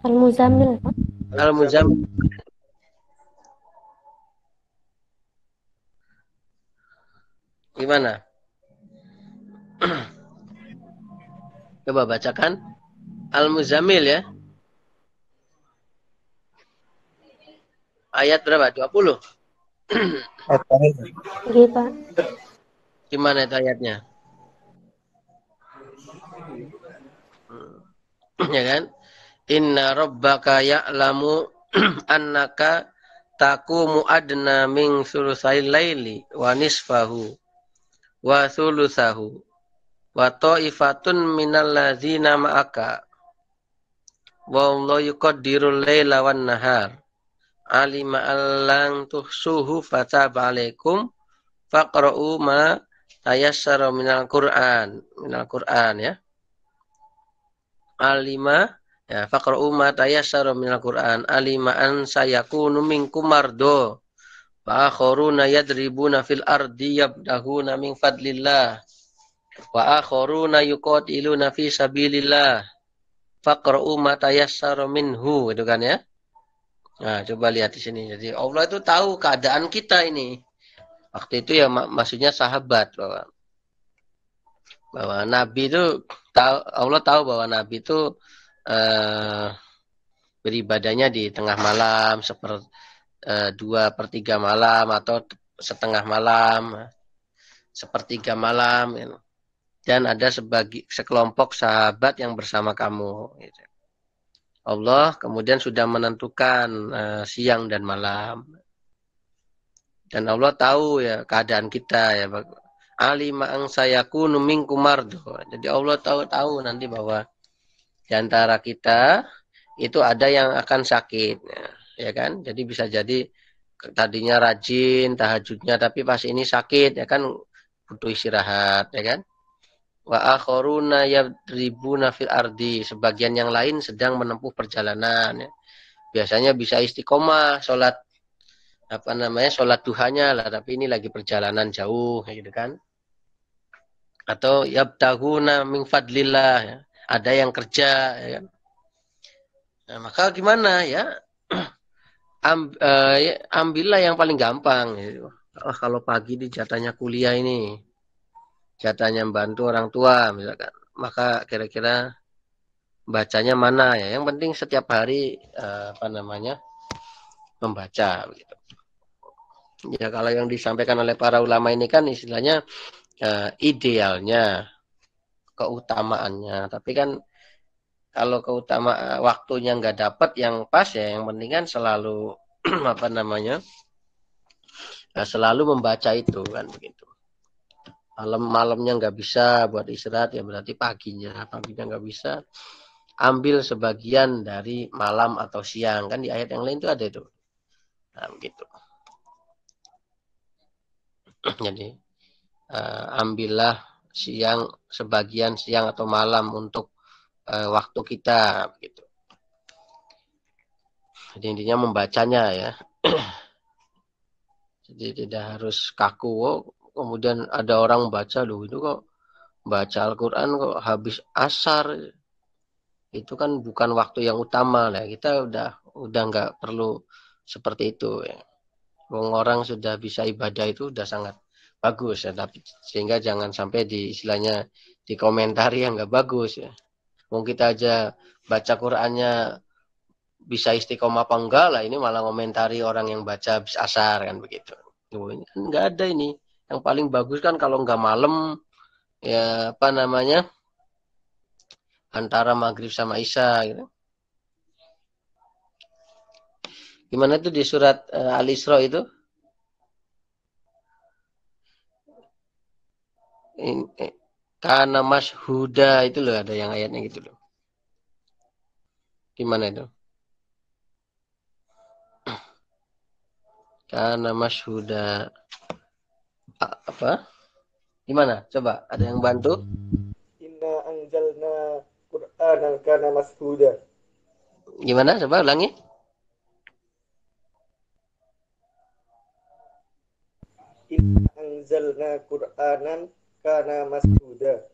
Al-Muzammil. Al-Muzammil. Gimana? Coba bacakan. Al-Muzammil ya. Ayat berapa? 20. Iya, Pak. Gimana itu ayatnya? Ya kan? Inna rabbaka ya'lamu annaka taqumu adna min sulusai laili wa nisfahu wa sulusahu wa ta'ifatun minal ladzina ma'aka wallahu yuqaddirul laila wan nahar alima allang tuhsuhu fataba alaikum faqra'u ma tayassara minal Qur'an ya. Alima ya, faqra'u ma tayassara minal Qur'an alima an sayakunu minkum mardo wa akharuna yadribuna fil ardi yabdahuna min fadlillah wa akharuna yuqatiluna fi sabilillah faqra'u ma tayassara minhu, itu kan ya. Nah, coba lihat di sini. Jadi Allah itu tahu keadaan kita ini. Waktu itu ya maksudnya sahabat, bahwa Nabi itu tahu, Allah tahu bahwa Nabi itu beribadahnya di tengah malam, 2/3 malam atau setengah malam, 1/3 malam, gitu. Dan ada sekelompok sahabat yang bersama kamu. Gitu. Allah kemudian sudah menentukan siang dan malam. Dan Allah tahu ya keadaan kita ya. Alima ang sayakunu minkum mardo. Jadi Allah tahu nanti bahwa di antara kita itu ada yang akan sakit, ya kan? Jadi bisa jadi tadinya rajin tahajudnya, tapi pas ini sakit, ya kan, butuh istirahat, ya kan? Wa akharuna yadribuna fil ardi, sebagian yang lain sedang menempuh perjalanan, ya. Biasanya bisa istiqomah sholat sholat duhanya lah, tapi ini lagi perjalanan jauh, gitu kan? Atau yabtaguna min fadlillah, ya. Ada yang kerja, ya kan? Nah, maka gimana ya? Ambillah yang paling gampang. Gitu. Kalau pagi di jatahnya kuliah ini, jatahnya membantu orang tua, misalkan, maka kira-kira bacanya mana ya? Yang penting setiap hari membaca. Gitu. Ya kalau yang disampaikan oleh para ulama ini kan istilahnya idealnya, keutamaannya. Tapi kan kalau waktunya nggak dapat yang pas ya, yang penting kan selalu selalu membaca itu kan begitu. Malamnya nggak bisa buat istirahat ya berarti paginya nggak bisa, ambil sebagian dari malam atau siang, kan di ayat yang lain itu ada itu. Nah begitu. Jadi ambillah sebagian siang atau malam untuk waktu kita gitu. Jadi intinya membacanya ya. Jadi tidak harus kaku. Kemudian ada orang baca, loh itu kok baca Al-Quran kok habis asar. Itu kan bukan waktu yang utama lah. Kita udah nggak perlu seperti itu ya. Orang sudah bisa ibadah itu udah sangat bagus ya, tapi sehingga jangan sampai istilahnya dikomentari yang nggak bagus ya. Mau kita aja baca Qur'annya bisa istiqomah apa enggak lah, ini malah komentari orang yang baca habis asar kan begitu. Ini kan nggak ada ini. Yang paling bagus kan kalau nggak malam ya apa namanya antara maghrib sama isya gitu. Gimana tuh di surat Al-Isra itu? Karena mashuda itu loh, ada yang ayatnya gitu loh. Gimana itu? Karena mashuda apa? Gimana? Coba ada yang bantu? Inna anzalna Qur'anan kana mashuda. Gimana? Coba ulangi. Inna anzalna Qur'anan kana mashuda.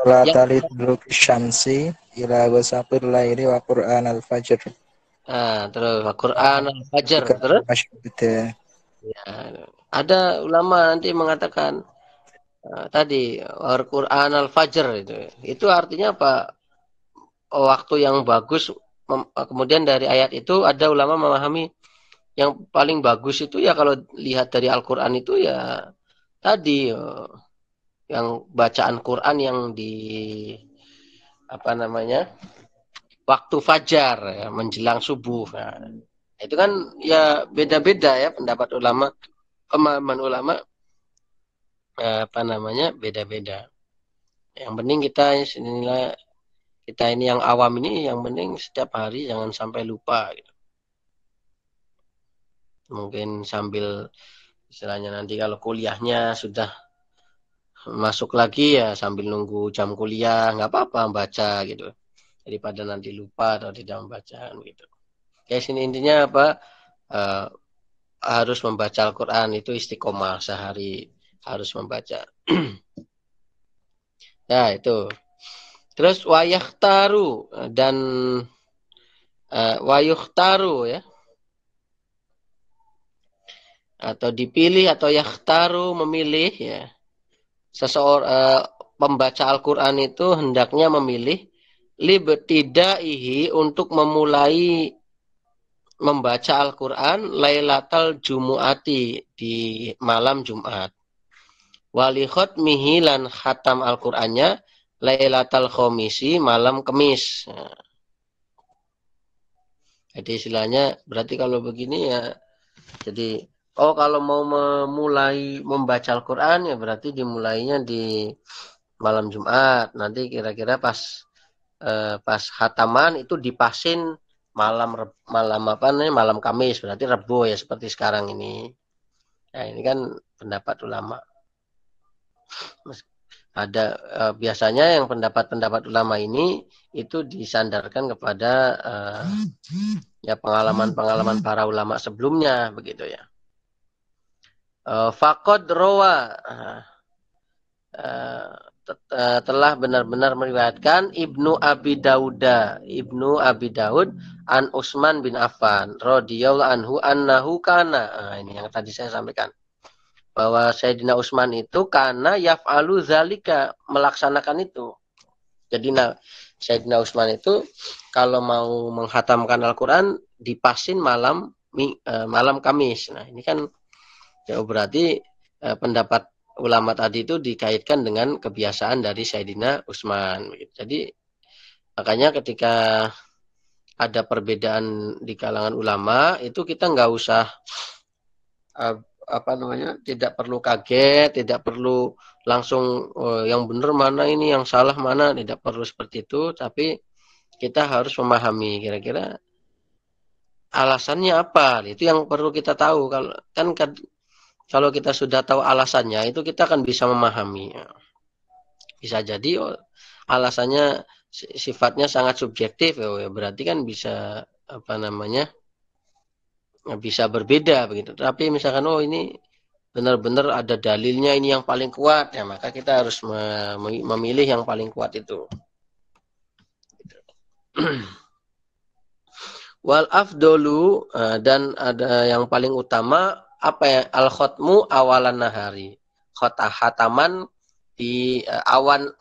La talidlu syamsi ila ghasaqil laili wa Qur'an al-fajr. Terus Quran al-Fajr terus. Ya, ada ulama nanti mengatakan tadi Al-Quran al-Fajr itu artinya apa? Waktu yang bagus. Kemudian dari ayat itu ada ulama memahami yang paling bagus itu ya kalau lihat dari Al-Quran itu ya tadi yang bacaan Quran yang di apa namanya waktu fajar ya, menjelang subuh. Nah, itu kan ya beda-beda ya pendapat ulama, pemahaman ulama apa namanya beda-beda. Yang penting kita ini yang awam ini yang penting setiap hari jangan sampai lupa gitu. Mungkin sambil istilahnya nanti kalau kuliahnya sudah masuk lagi ya sambil nunggu jam kuliah nggak apa-apa baca gitu daripada nanti lupa atau tidak membaca gitu. Kayak sini intinya apa harus membaca Al-Quran itu istiqomah sehari harus membaca. Ya itu. Terus wayahtaru dan wayuhtaru ya. Atau dipilih atau yahtaru memilih ya. Seseorang pembaca Al-Quran itu hendaknya memilih libtidaihi untuk memulai membaca Al-Quran Lailatul Jumu'ati di malam Jumat. Wali khotmihi lan khatam Al-Qur'annya Lailatul Khomisi malam Kemis. Nah. Jadi istilahnya berarti kalau begini ya jadi kalau mau memulai membaca Al-Qur'an ya berarti dimulainya di malam Jumat. Nanti kira-kira pas khataman itu dipasin malam apa nih malam Kamis berarti Rebo ya seperti sekarang ini. Nah, ini kan pendapat ulama. Ada biasanya yang pendapat ulama ini itu disandarkan kepada ya pengalaman para ulama sebelumnya begitu ya. Faqad rawa telah benar-benar meriwayatkan Ibnu Abi Daud an Utsman bin Affan radhiyallahu anhu annahu kana. Ini yang tadi saya sampaikan. Bahwa Sayyidina Utsman itu karena yaf'alu zalika melaksanakan itu. Jadi Sayyidina Utsman itu kalau mau menghatamkan Al-Qur'an dipasin malam Kamis. Nah, ini kan ya berarti pendapat ulama tadi itu dikaitkan dengan kebiasaan dari Sayyidina Utsman. Jadi makanya ketika ada perbedaan di kalangan ulama itu kita nggak usah tidak perlu kaget, tidak perlu langsung yang benar mana ini, yang salah mana, tidak perlu seperti itu, tapi kita harus memahami kira-kira alasannya apa? Itu yang perlu kita tahu. Kalau kita sudah tahu alasannya, itu kita akan bisa memahami. Bisa jadi alasannya sifatnya sangat subjektif, berarti kan bisa bisa berbeda begitu. Tapi misalkan ini benar-benar ada dalilnya, ini yang paling kuat, ya maka kita harus memilih yang paling kuat itu. Wal afdolu, dan ada yang paling utama apa ya, al khotmu awalan nahari, khataman di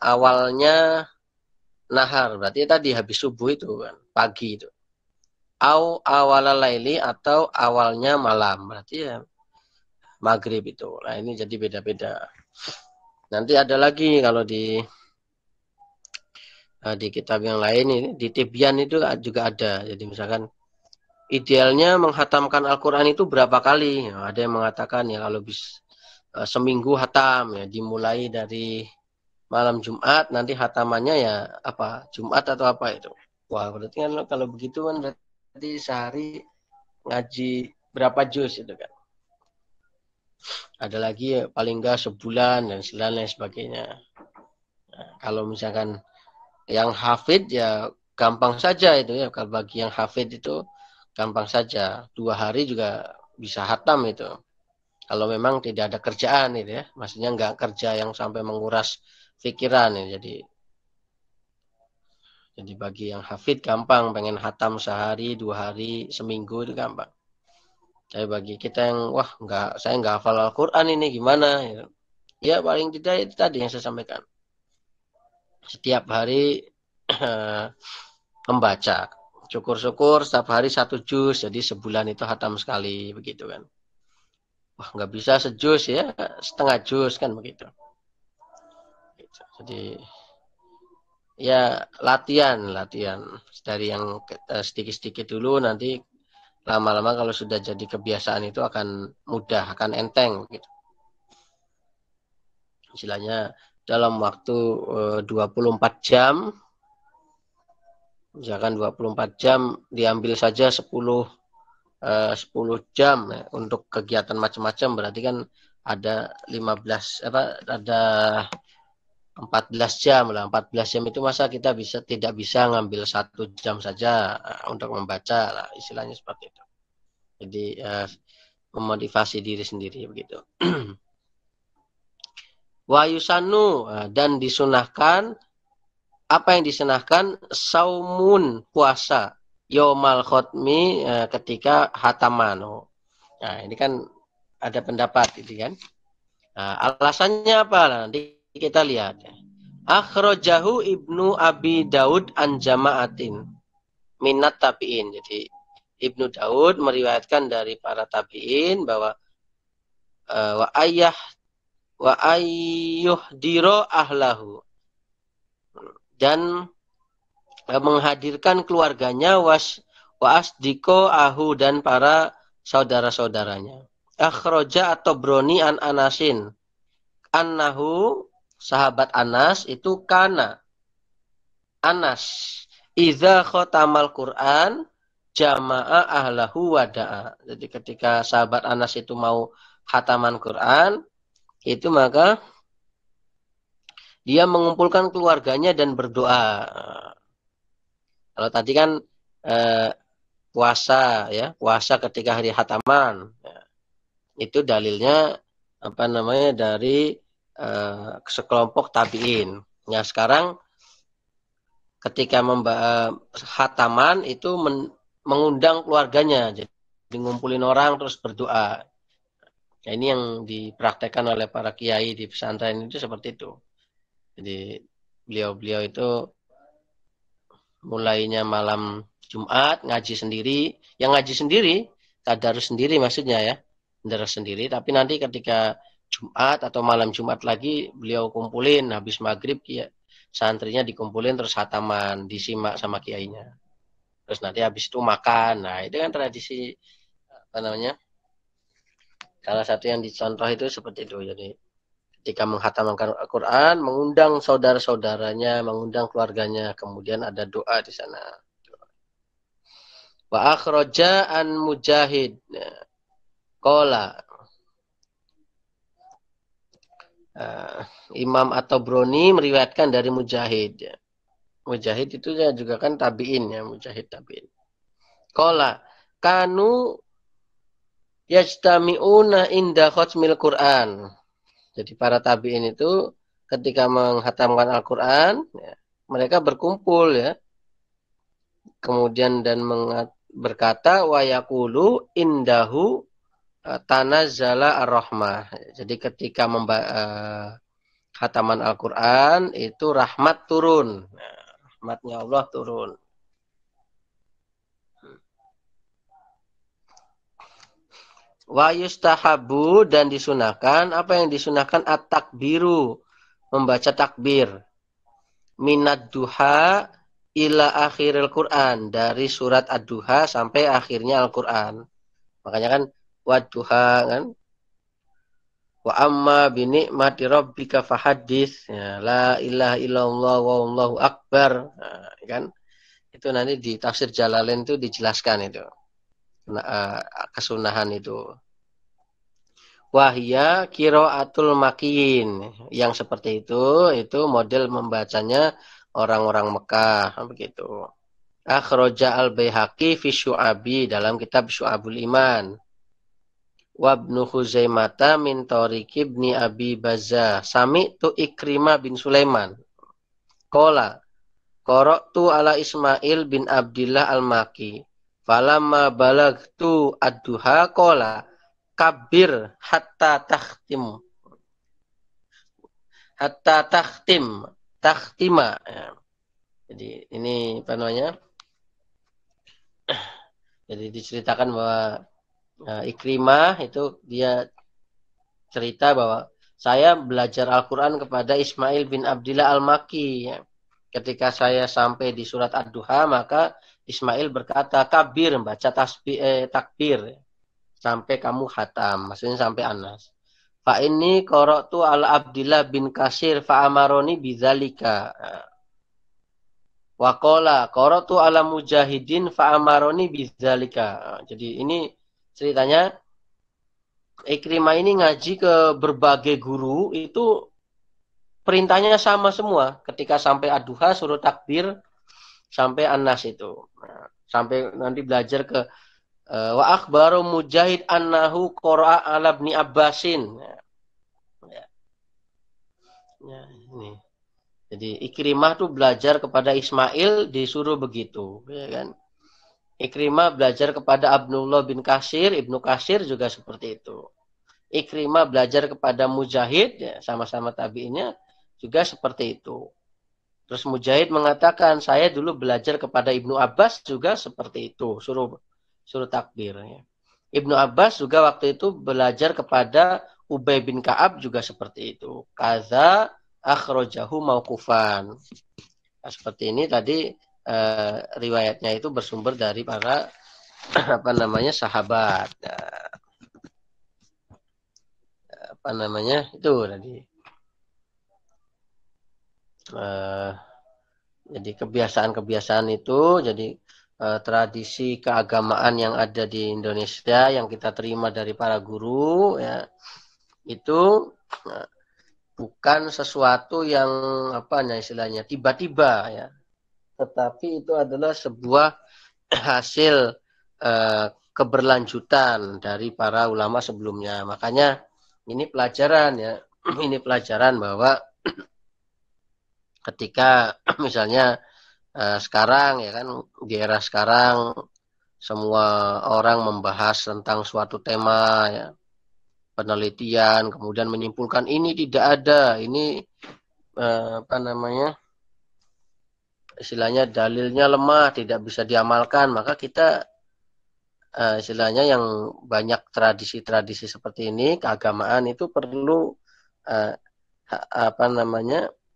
awalnya nahar, berarti tadi habis subuh itu kan, pagi itu. Au awalal laili, atau awalnya malam, berarti ya maghrib itu. Nah ini jadi beda-beda. Nanti ada lagi kalau di kitab yang lain, ini di Tibyan itu juga ada. Jadi misalkan idealnya menghatamkan Al-Quran itu berapa kali? Nah, ada yang mengatakan ya kalau seminggu hatam, ya dimulai dari malam Jumat, nanti hatamannya ya apa, Jumat atau apa itu. Wah berarti kan kalau begitu kan berarti sehari ngaji berapa juz itu kan. Ada lagi ya, paling enggak sebulan dan lain sebagainya. Nah, kalau misalkan yang hafid ya gampang saja itu ya. Kalau bagi yang hafid itu gampang saja. 2 hari juga bisa hatam itu. Kalau memang tidak ada kerjaan itu ya. Maksudnya enggak kerja yang sampai menguras pikiran ya. Jadi bagi yang hafid gampang, pengen hatam sehari, 2 hari, seminggu itu gampang. Tapi bagi kita yang saya enggak hafal Al-Quran ini gimana? Ya paling tidak itu tadi yang saya sampaikan. Setiap hari membaca. Syukur-syukur setiap hari 1 juz, jadi sebulan itu hatam sekali begitu kan. Wah nggak bisa sejuz ya, setengah juz kan begitu. Jadi ya latihan dari yang sedikit-sedikit dulu, nanti lama-lama kalau sudah jadi kebiasaan itu akan mudah, akan enteng gitu. Istilahnya dalam waktu 24 jam, misalkan 24 jam diambil saja 10 jam ya, untuk kegiatan macam-macam, berarti kan ada 14 jam lah. 14 jam itu masa kita tidak bisa ngambil 1 jam saja untuk membaca lah, istilahnya seperti itu. Jadi memotivasi diri sendiri begitu. Wa yusanu, dan disunahkan, apa yang disunahkan? Saumun, puasa, yomal khotmi, ketika hataman. Nah ini kan ada pendapat itu kan. Nah, alasannya apa? Nanti kita lihat. Akhrajahu Ibnu Abi Daud an jama'atin minat tabi'in. Jadi Ibnu Daud meriwayatkan dari para tabi'in bahwa wa ayyuhdiro ahlahu, dan menghadirkan keluarganya, wa asdiko ahu, dan para saudara-saudaranya. Akhraja atau Broni an Anasin, annahu, sahabat Anas itu, kana Anas idza khotamal Quran jama'a ahlahu wada'a. Jadi ketika sahabat Anas itu mau khataman Quran, itu maka dia mengumpulkan keluarganya dan berdoa. Kalau tadi kan puasa ya, puasa ketika hari khataman. Itu dalilnya dari sekelompok tabi'in. Ya sekarang ketika khataman itu mengundang keluarganya, jadi ngumpulin orang terus berdoa. Nah, ini yang dipraktekkan oleh para kiai di pesantren itu seperti itu. Jadi beliau itu mulainya malam Jumat ngaji sendiri, yang ngaji sendiri, tadarus sendiri maksudnya ya, tadarus sendiri. Tapi nanti ketika Jumat atau malam Jumat lagi beliau kumpulin, habis maghrib santrinya dikumpulin terus khataman, disimak sama kiainya. Terus nanti habis itu makan. Nah itu kan tradisi salah satu yang dicontoh itu seperti itu. Jadi ketika menghatamkan Al-Quran, mengundang saudara-saudaranya, mengundang keluarganya, kemudian ada doa di sana. Wa akhraja an Mujahid. Qala. Imam At-Tabrani meriwayatkan dari Mujahid. Mujahid itu juga kan tabi'in ya, Mujahid tabi'in. Qala kanu yajtami'una inda khatmil Qur'an. Jadi para tabi'in itu ketika menghatamkan Al-Qur'an, ya, mereka berkumpul ya. Kemudian dan berkata wa yaqulu indahu tanazzala ar-rahmah. Jadi ketika khataman Al-Qur'an itu rahmat turun. Nah, rahmatnya Allah turun. Wa yustahabu dan disunahkan, apa yang disunahkan at-takbiru, membaca takbir. Minad duha ila akhiril Qur'an, dari surat ad-duha sampai akhirnya Al-Qur'an. Makanya kan wadduha kan, wa amma bi ni'mati rabbika fahaddits, ya, la ilaha illallah wallahu akbar. Nah, kan itu nanti di tafsir Jalalain itu dijelaskan itu. Kesunahan itu. Wahya qiraatul makiyin, yang seperti itu model membacanya orang-orang Mekah begitu. Akhraja al-Baihaqi fi Syu'abi, dalam kitab Syu'abul Iman. Wa Ibnu Khuzaimah min Tariq ibni Abi Bazza sami'tu Ikrimah bin Sulaiman. Qala qara'tu ala Ismail bin Abdillah al-Maki. Falamma balagtu ad-duha qala kabir hatta takhtima. Ya. Jadi ini apa namanya? Jadi diceritakan bahwa Ikrimah itu dia cerita bahwa saya belajar Al-Quran kepada Ismail bin Abdillah al-Maki. Ya. Ketika saya sampai di surat Ad-Duha, maka Ismail berkata kabir, baca takbir sampai kamu khatam, maksudnya sampai Anas. Fa ini qara'tu ala Abdillah bin Kasir fa amaroni bidzalika. Wa qala qara'tu ala Mujahidin fa amaroni bidzalika. Jadi ini ceritanya Ikrimah ini ngaji ke berbagai guru, itu perintahnya sama semua. Ketika sampai Ad-Duha suruh takbir sampai Anas itu. Nah, sampai nanti belajar ke wa akhbaru Mujahid annahu qara'a ala Ibni Abbasin. Ya, ini. Jadi Ikrimah tuh belajar kepada Ismail disuruh begitu, ya kan? Ikrimah belajar kepada Abdullah bin Kasir, Ibnu Kasir juga seperti itu. Ikrimah belajar kepada Mujahid, ya, sama-sama tabi'innya juga seperti itu. Terus Mujahid mengatakan, saya dulu belajar kepada Ibnu Abbas juga seperti itu, suruh takbir. Ya. Ibnu Abbas juga waktu itu belajar kepada Ubay bin Ka'ab juga seperti itu. Kaza akhrajahu mauqufan. Nah, seperti ini tadi riwayatnya itu bersumber dari para sahabat. Itu tadi. Jadi kebiasaan-kebiasaan itu, jadi tradisi keagamaan yang ada di Indonesia yang kita terima dari para guru, ya, itu bukan sesuatu yang istilahnya tiba-tiba, ya, tetapi itu adalah sebuah hasil keberlanjutan dari para ulama sebelumnya. Makanya ini pelajaran, ya, ini pelajaran bahwa ketika misalnya sekarang, ya kan, di era sekarang semua orang membahas tentang suatu tema, ya, penelitian, kemudian menyimpulkan ini tidak ada, ini istilahnya dalilnya lemah, tidak bisa diamalkan, maka kita istilahnya yang banyak tradisi-tradisi seperti ini, keagamaan itu perlu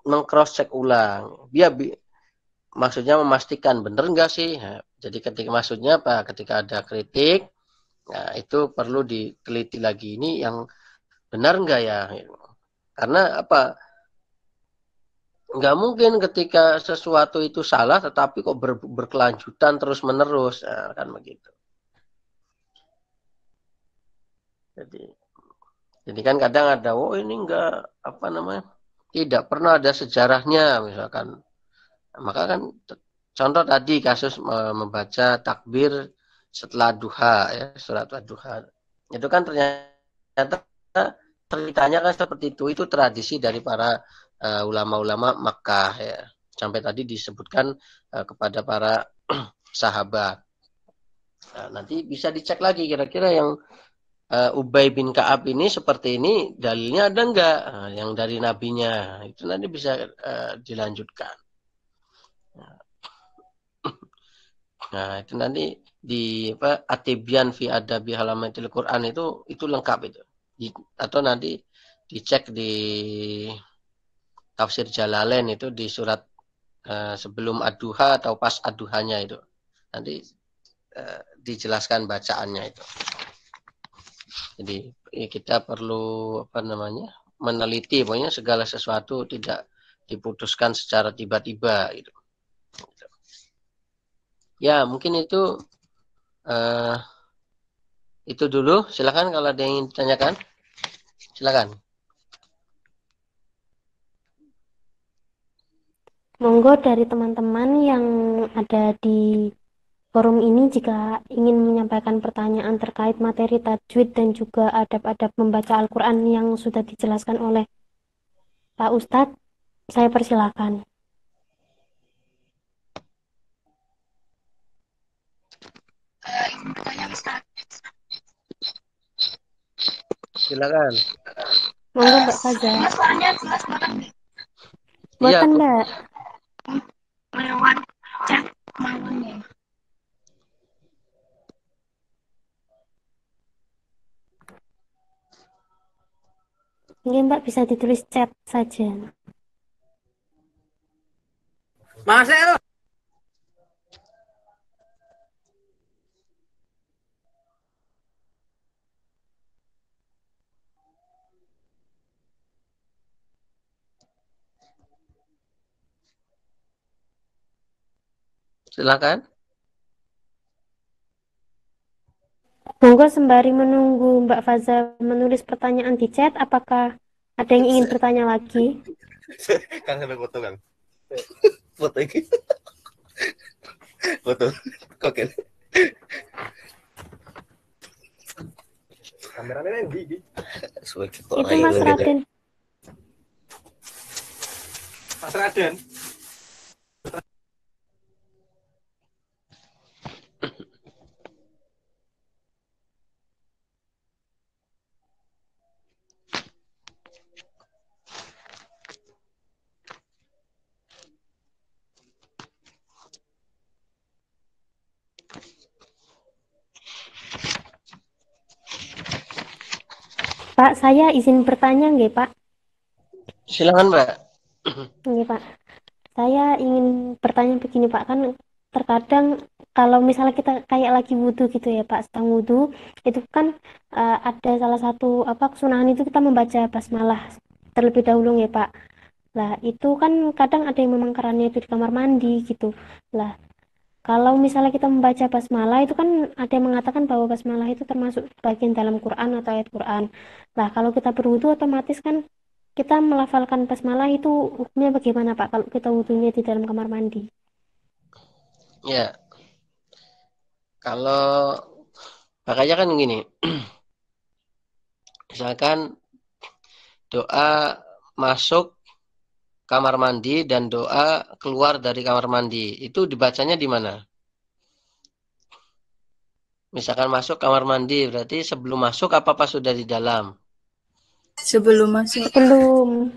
meng-cross check ulang. Maksudnya memastikan benar enggak sih. Nah, jadi ketika ada kritik, nah, itu perlu diteliti lagi, ini yang benar enggak ya. Karena nggak mungkin ketika sesuatu itu salah tetapi kok berkelanjutan terus menerus, nah, kan begitu. Jadi kan kadang ada, oh ini enggak apa namanya, tidak pernah ada sejarahnya misalkan. Maka kan contoh tadi kasus membaca takbir setelah duha ya, surat duha. Itu kan ternyata ceritanya kan seperti itu tradisi dari para ulama-ulama Makkah ya. Sampai tadi disebutkan kepada para sahabat. Nah, nanti bisa dicek lagi kira-kira yang Ubay bin Ka'ab ini seperti ini dalilnya ada enggak yang dari nabinya, itu nanti bisa dilanjutkan. Nah itu nanti di apa Atibyan fi Adabi Halamatil Quran itu lengkap itu. Atau nanti dicek di Tafsir Jalalain itu di surat sebelum ad-duha atau pas ad-duhanya itu. Nanti dijelaskan bacaannya itu. Jadi kita perlu apa namanya meneliti, pokoknya segala sesuatu tidak diputuskan secara tiba-tiba gitu. Ya mungkin itu dulu. Silakan kalau ada yang ingin ditanyakan, silakan. Monggo dari teman-teman yang ada di forum ini jika ingin menyampaikan pertanyaan terkait materi tajwid dan juga adab-adab membaca Al-Quran yang sudah dijelaskan oleh Pak Ustadz, saya persilakan. Silakan. Monggo Mbak Faza. Buatan Iya, Mbak. Lewat chat maunya. Mungkin Mbak bisa ditulis chat saja. Marcelo. Silakan. Monggo sembari menunggu Mbak Faza menulis pertanyaan di chat, apakah ada yang ingin bertanya lagi? Kang ada foto Kang. Foto ini. Foto. Oke. Kameranya di. Itu Mas Raden. Mas Raden. Pak, saya izin bertanya nggih, Pak? Silakan, Mbak. Nggih, Pak. Saya ingin bertanya begini, Pak. Kan terkadang kalau misalnya kita kayak lagi wudhu gitu ya, Pak, sedang wudhu, itu kan ada salah satu kesunahan itu kita membaca basmalah terlebih dahulu ya, Pak. Lah, itu kan kadang ada yang memangkarannya itu di kamar mandi gitu. Lah, kalau misalnya kita membaca basmalah itu kan ada yang mengatakan bahwa basmalah itu termasuk bagian dalam Quran atau ayat Quran. Nah, kalau kita berwudu otomatis kan kita melafalkan basmalah itu hukumnya bagaimana Pak kalau kita wudunya di dalam kamar mandi? Ya. Kalau makanya kan gini. Misalkan doa masuk kamar mandi dan doa keluar dari kamar mandi, itu dibacanya di mana? Misalkan masuk kamar mandi, berarti sebelum masuk apa pas sudah di dalam? Sebelum masuk. Belum.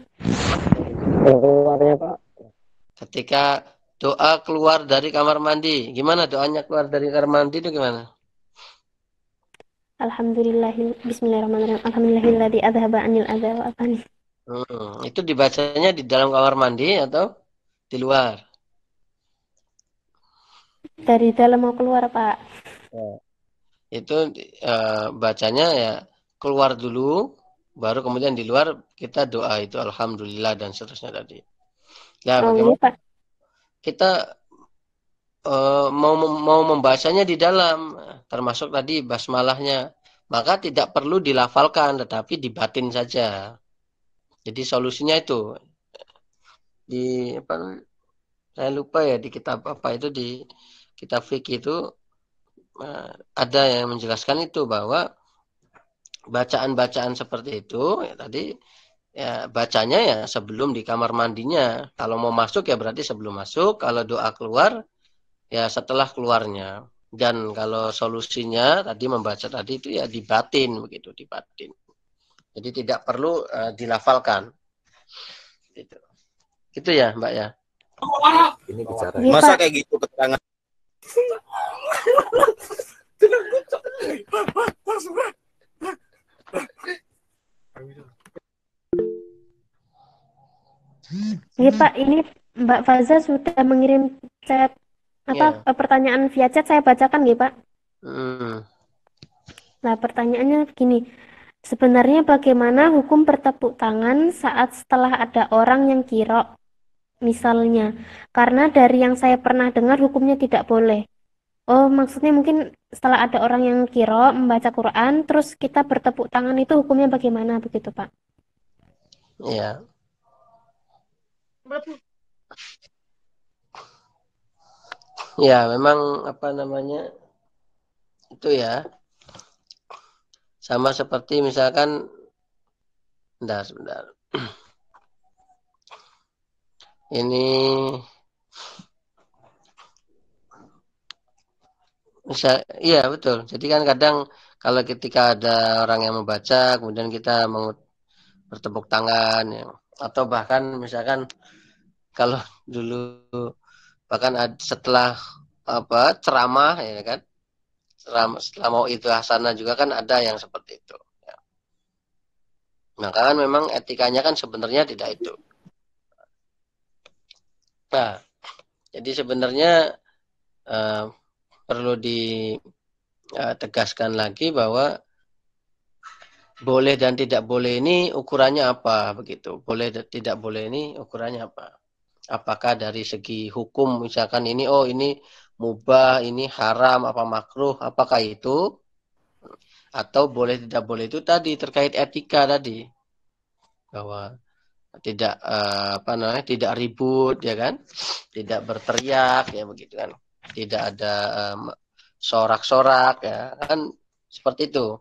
Keluarnya Pak. Ketika doa keluar dari kamar mandi, gimana doanya keluar dari kamar mandi itu gimana? Bismillahirrahmanirrahim. Alhamdulillahilladzi adhaba 'anil adza wa afani. Itu dibacanya di dalam kamar mandi atau di luar? Dari dalam mau keluar, Pak. Ya. Itu bacanya ya keluar dulu, baru kemudian di luar kita doa itu alhamdulillah dan seterusnya tadi. Ya, Oh, bagaimana iya, Pak. kita mau membacanya di dalam, termasuk tadi basmalahnya, maka tidak perlu dilafalkan, tetapi dibatin saja. Jadi solusinya itu di apa? Saya lupa ya di kitab apa itu, di kitab fikih itu ada yang menjelaskan itu bahwa bacaan-bacaan seperti itu ya tadi ya bacanya ya sebelum di kamar mandinya. Kalau mau masuk ya berarti sebelum masuk. Kalau doa keluar ya setelah keluarnya. Dan kalau solusinya tadi membaca tadi itu ya dibatin begitu, dibatin. Jadi tidak perlu dilafalkan. Gitu. Gitu ya, Mbak ya. Ini bicara. Iya, Masa Pak. kayak gitu keterangan? Iya, Pak, ini Mbak Faza sudah mengirim chat Ya. pertanyaan via chat, saya bacakan nggih, Pak. Nah, pertanyaannya begini. Sebenarnya bagaimana hukum bertepuk tangan saat setelah ada orang yang qira misalnya? Karena dari yang saya pernah dengar hukumnya tidak boleh. Oh, maksudnya mungkin setelah ada orang yang qira membaca Quran terus kita bertepuk tangan itu hukumnya bagaimana begitu, Pak? Ya. Ya, memang apa namanya itu ya sama seperti misalkan sebentar. Ini iya betul. Jadi kan kadang kalau ketika ada orang yang membaca kemudian kita bertepuk tangan ya. Atau bahkan misalkan kalau dulu bahkan setelah apa ceramah ya kan, setelah mau itu hasanah juga kan ada yang seperti itu ya. Maka kan memang etikanya kan sebenarnya tidak itu. Nah, jadi sebenarnya perlu ditegaskan lagi bahwa boleh dan tidak boleh ini ukurannya apa begitu. Boleh dan tidak boleh ini ukurannya apa. Apakah dari segi hukum misalkan ini ini mubah, ini haram, apa makruh, apakah itu? Atau boleh tidak boleh itu tadi terkait etika tadi. Bahwa tidak tidak ribut ya kan? Tidak berteriak ya begitu kan. Tidak ada sorak-sorak ya kan seperti itu.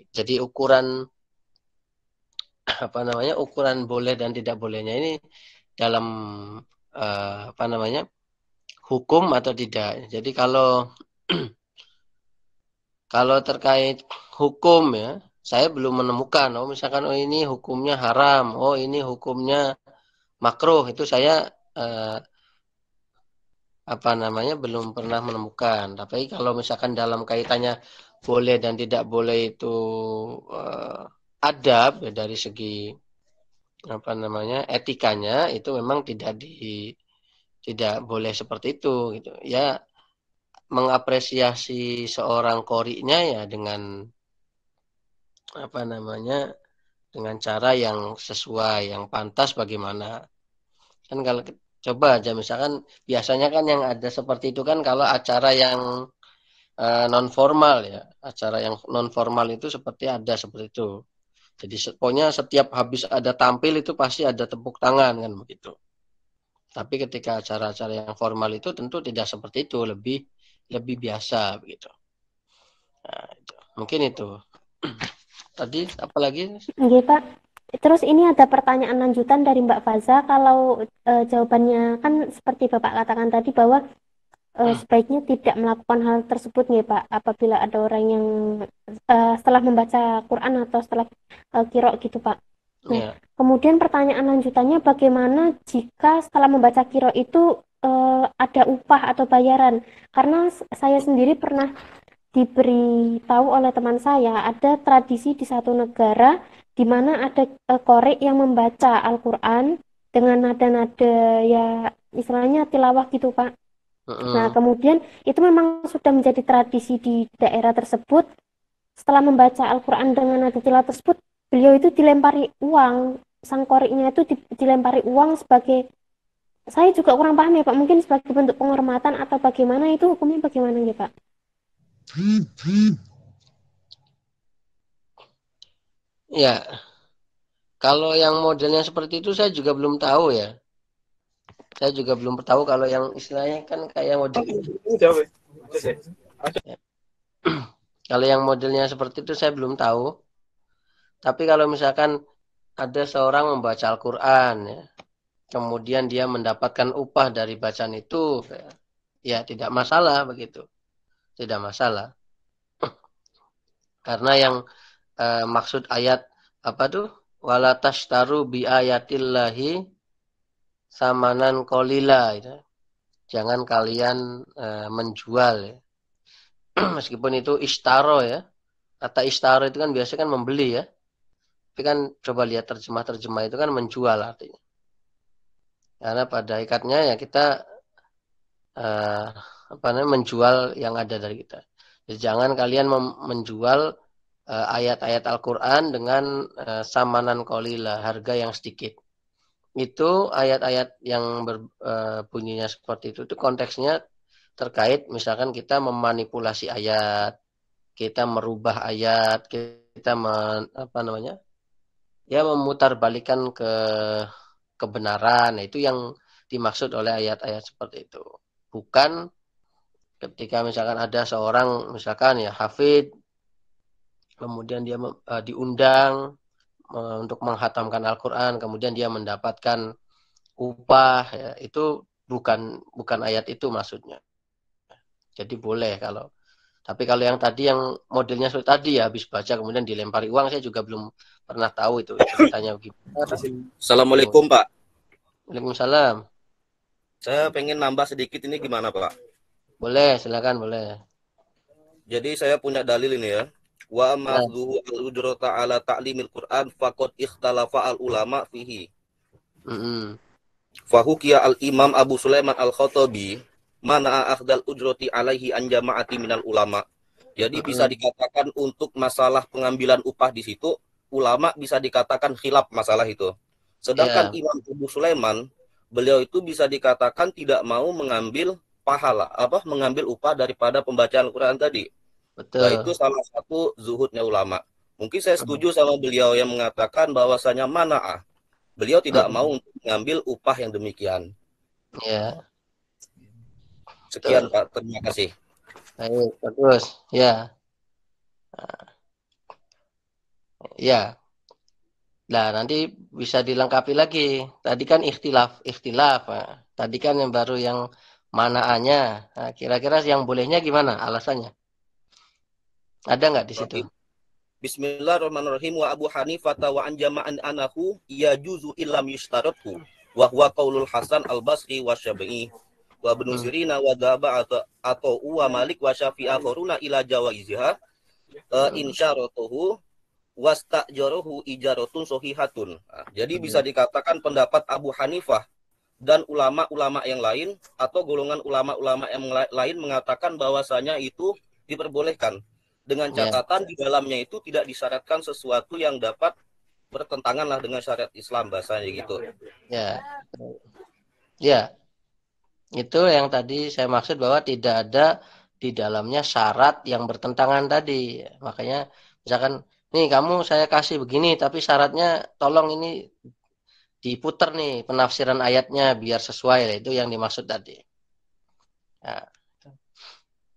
Jadi ukuran ukuran boleh dan tidak bolehnya ini dalam hukum atau tidak. Jadi kalau terkait hukum ya, saya belum menemukan. Misalkan ini hukumnya haram, ini hukumnya makruh. Itu saya belum pernah menemukan. Tapi kalau misalkan dalam kaitannya boleh dan tidak boleh itu adab ya, dari segi etikanya itu memang tidak boleh seperti itu gitu. Ya mengapresiasi seorang qori'nya ya dengan dengan cara yang sesuai, yang pantas bagaimana. Kan kalau coba aja misalkan biasanya kan yang ada seperti itu kan kalau acara yang non formal ya. Acara yang non formal itu seperti itu. Jadi pokoknya setiap habis ada tampil itu pasti ada tepuk tangan kan begitu. Tapi ketika acara-acara yang formal itu tentu tidak seperti itu, lebih biasa begitu. Nah, mungkin itu. Tadi apa lagi? Nggih, Pak. Terus ini ada pertanyaan lanjutan dari Mbak Faza. Kalau jawabannya kan seperti Bapak katakan tadi bahwa sebaiknya tidak melakukan hal tersebut nih Pak, apabila ada orang yang setelah membaca Quran atau setelah qira gitu Pak. Nah, kemudian pertanyaan lanjutannya bagaimana jika setelah membaca qira itu ada upah atau bayaran? Karena saya sendiri pernah diberitahu oleh teman saya ada tradisi di satu negara di mana ada qori yang membaca Al-Quran dengan nada-nada ya istilahnya tilawah gitu Pak. Nah, kemudian itu memang sudah menjadi tradisi di daerah tersebut. Setelah membaca Al-Quran dengan nada tilawah tersebut, beliau itu dilempari uang, sang qori'nya itu dilempari uang sebagai Saya juga kurang paham ya Pak, mungkin sebagai bentuk penghormatan atau bagaimana, itu hukumnya bagaimana ya Pak? Ya, kalau yang modelnya seperti itu saya juga belum tahu ya. Saya juga belum tahu kalau yang istilahnya kan kayak model. Kalau yang modelnya seperti itu saya belum tahu. Tapi kalau misalkan ada seorang membaca Al-Quran ya, kemudian dia mendapatkan upah dari bacaan itu, ya tidak masalah begitu. Tidak masalah. Karena yang maksud ayat apa tuh? Wala tashtaru bi ayatillahi samanan qalila gitu. Jangan kalian menjual ya. Meskipun itu istaro ya. Kata istaro itu kan biasanya kan membeli ya. Tapi kan coba lihat terjemah-terjemah itu kan menjual artinya. Karena pada ikatnya ya kita menjual yang ada dari kita. Jadi jangan kalian menjual ayat-ayat Al-Quran dengan samanan qalila, harga yang sedikit. Itu ayat-ayat yang bunyinya seperti itu konteksnya terkait misalkan kita memanipulasi ayat, kita merubah ayat, kita memutarbalikan kebenaran. Itu yang dimaksud oleh ayat-ayat seperti itu. Bukan ketika misalkan ada seorang misalkan ya hafid, kemudian dia diundang untuk menghatamkan Al-Quran, kemudian dia mendapatkan upah, ya, itu bukan ayat itu maksudnya. Jadi boleh tapi kalau yang tadi yang modelnya seperti tadi ya habis baca kemudian dilempari uang, saya juga belum pernah tahu itu ceritanya gimana. Assalamualaikum Pak. Waalaikumsalam. Saya pengen nambah sedikit ini gimana Pak? Boleh, silakan boleh. Jadi saya punya dalil ini ya. Wa ma'dhuhu al-ujrata ala ta'limil Qur'an faqad ikhtalafa al-ulama fihi. Fahukiya al-imam Abu Sulaiman al-Khattabi mana akhdal ujrati alaihi an jama'ati minal ulama. Jadi bisa dikatakan untuk masalah pengambilan upah di situ ulama bisa dikatakan khilaf masalah itu. Sedangkan Imam Abu Sulaiman beliau itu bisa dikatakan tidak mau mengambil mengambil upah daripada pembacaan Al-Quran tadi. Betul. Nah, itu salah satu zuhudnya ulama. Mungkin saya setuju sama beliau yang mengatakan bahwasanya mana'ah. Beliau tidak mau untuk mengambil upah yang demikian. Ya. Sekian Pak, terima kasih. Baik, bagus. Ya. Ya. Nah, nanti bisa dilengkapi lagi. Tadi kan ikhtilaf. Nah, tadi kan yang baru yang mana'anya. Nah, kira-kira yang bolehnya gimana alasannya? Ada nggak di situ? Bismillahirrahmanirrahim. Wa Abu Hanifah wa an jama'an anahu yajuzu illam yushtarathu wa huwa qaulul Hasan al-Basri wa Syafi'i wa Ibnu Sirina wa Dhaba atau wa Malik wa Syafi'i akharuna ila jawaiziha insyaratuhu wastajaruhu ijaratun sahihatun. Jadi bisa dikatakan pendapat Abu Hanifah dan ulama-ulama yang lain atau golongan ulama-ulama yang lain mengatakan bahwasanya itu diperbolehkan. Dengan catatan di dalamnya itu tidak disyaratkan sesuatu yang dapat bertentangan lah dengan syariat Islam, bahasanya gitu. Ya. Itu yang tadi saya maksud bahwa tidak ada di dalamnya syarat yang bertentangan tadi. Makanya misalkan nih kamu saya kasih begini tapi syaratnya tolong ini diputar nih penafsiran ayatnya biar sesuai, itu yang dimaksud tadi. Nah,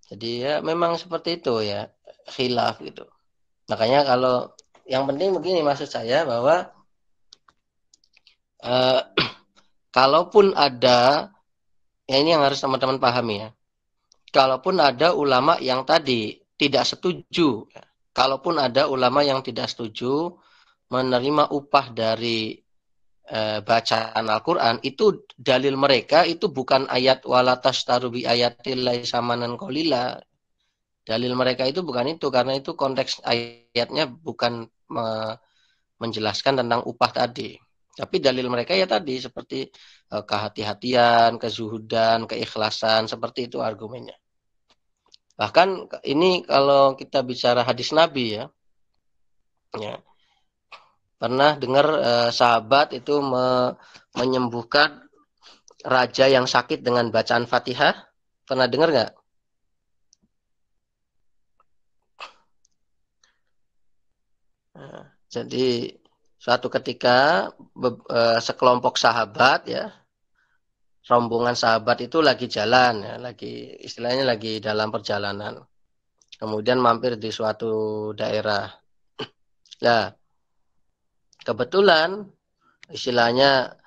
jadi ya memang seperti itu ya. Khilaf gitu. Makanya kalau yang penting begini maksud saya bahwa kalaupun ada ini yang harus teman-teman pahami ya. Kalaupun ada ulama yang tadi tidak setuju, kalaupun ada ulama yang tidak setuju menerima upah dari bacaan Al-Quran, itu dalil mereka itu bukan ayat wala tashtaru bi ayatillahi samanan qalila. Dalil mereka itu bukan itu, karena itu konteks ayatnya bukan menjelaskan tentang upah tadi. Tapi dalil mereka ya tadi seperti kehati-hatian, kezuhudan, keikhlasan, seperti itu argumennya. Bahkan ini kalau kita bicara hadis Nabi ya pernah dengar sahabat itu menyembuhkan raja yang sakit dengan bacaan Fatihah? Pernah dengar nggak? Nah, jadi suatu ketika sekelompok sahabat ya, rombongan sahabat itu lagi jalan ya, istilahnya lagi dalam perjalanan. Kemudian mampir di suatu daerah. Nah, kebetulan istilahnya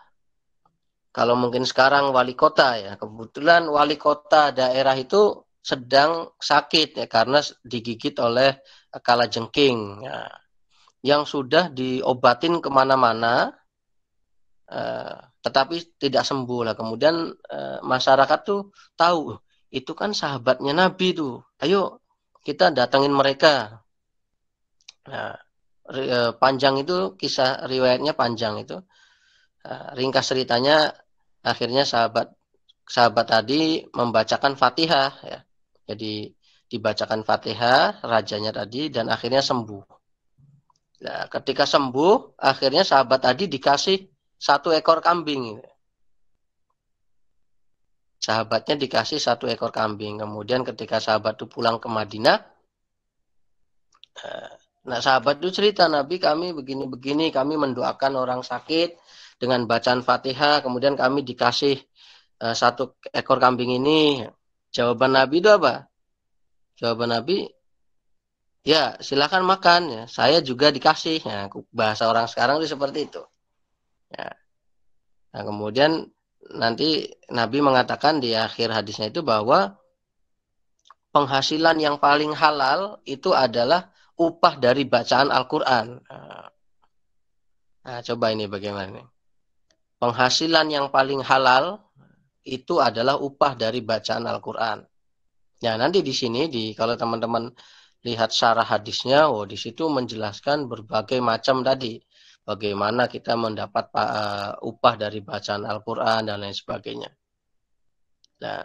kalau mungkin sekarang wali kota ya, kebetulan wali kota daerah itu sedang sakit ya karena digigit oleh kalajengking ya, yang sudah diobatin kemana-mana tetapi tidak sembuh lah. Kemudian masyarakat tuh tahu itu kan sahabatnya Nabi tuh, ayo kita datangin mereka. Nah, panjang itu kisah riwayatnya panjang itu. Ringkas ceritanya akhirnya sahabat tadi membacakan Fatihah ya. Jadi dibacakan Fatihah rajanya tadi dan akhirnya sembuh. Nah, ketika sembuh akhirnya sahabat tadi dikasih 1 ekor kambing. Sahabatnya dikasih 1 ekor kambing. Kemudian ketika sahabat itu pulang ke Madinah, nah sahabat itu cerita, Nabi kami begini-begini, kami mendoakan orang sakit dengan bacaan Fatihah, kemudian kami dikasih 1 ekor kambing ini. Jawaban Nabi itu apa? Jawaban Nabi, ya silakan makan ya. Saya juga dikasih. Nah, bahasa orang sekarang itu seperti itu. Ya. Nah, kemudian nanti Nabi mengatakan di akhir hadisnya itu bahwa penghasilan yang paling halal itu adalah upah dari bacaan Al-Quran. Nah, coba ini bagaimana? Penghasilan yang paling halal itu adalah upah dari bacaan Al-Quran. Ya, nanti di sini kalau teman-teman lihat syarah hadisnya, di situ menjelaskan berbagai macam tadi, bagaimana kita mendapat upah dari bacaan Al-Quran dan lain sebagainya. Nah,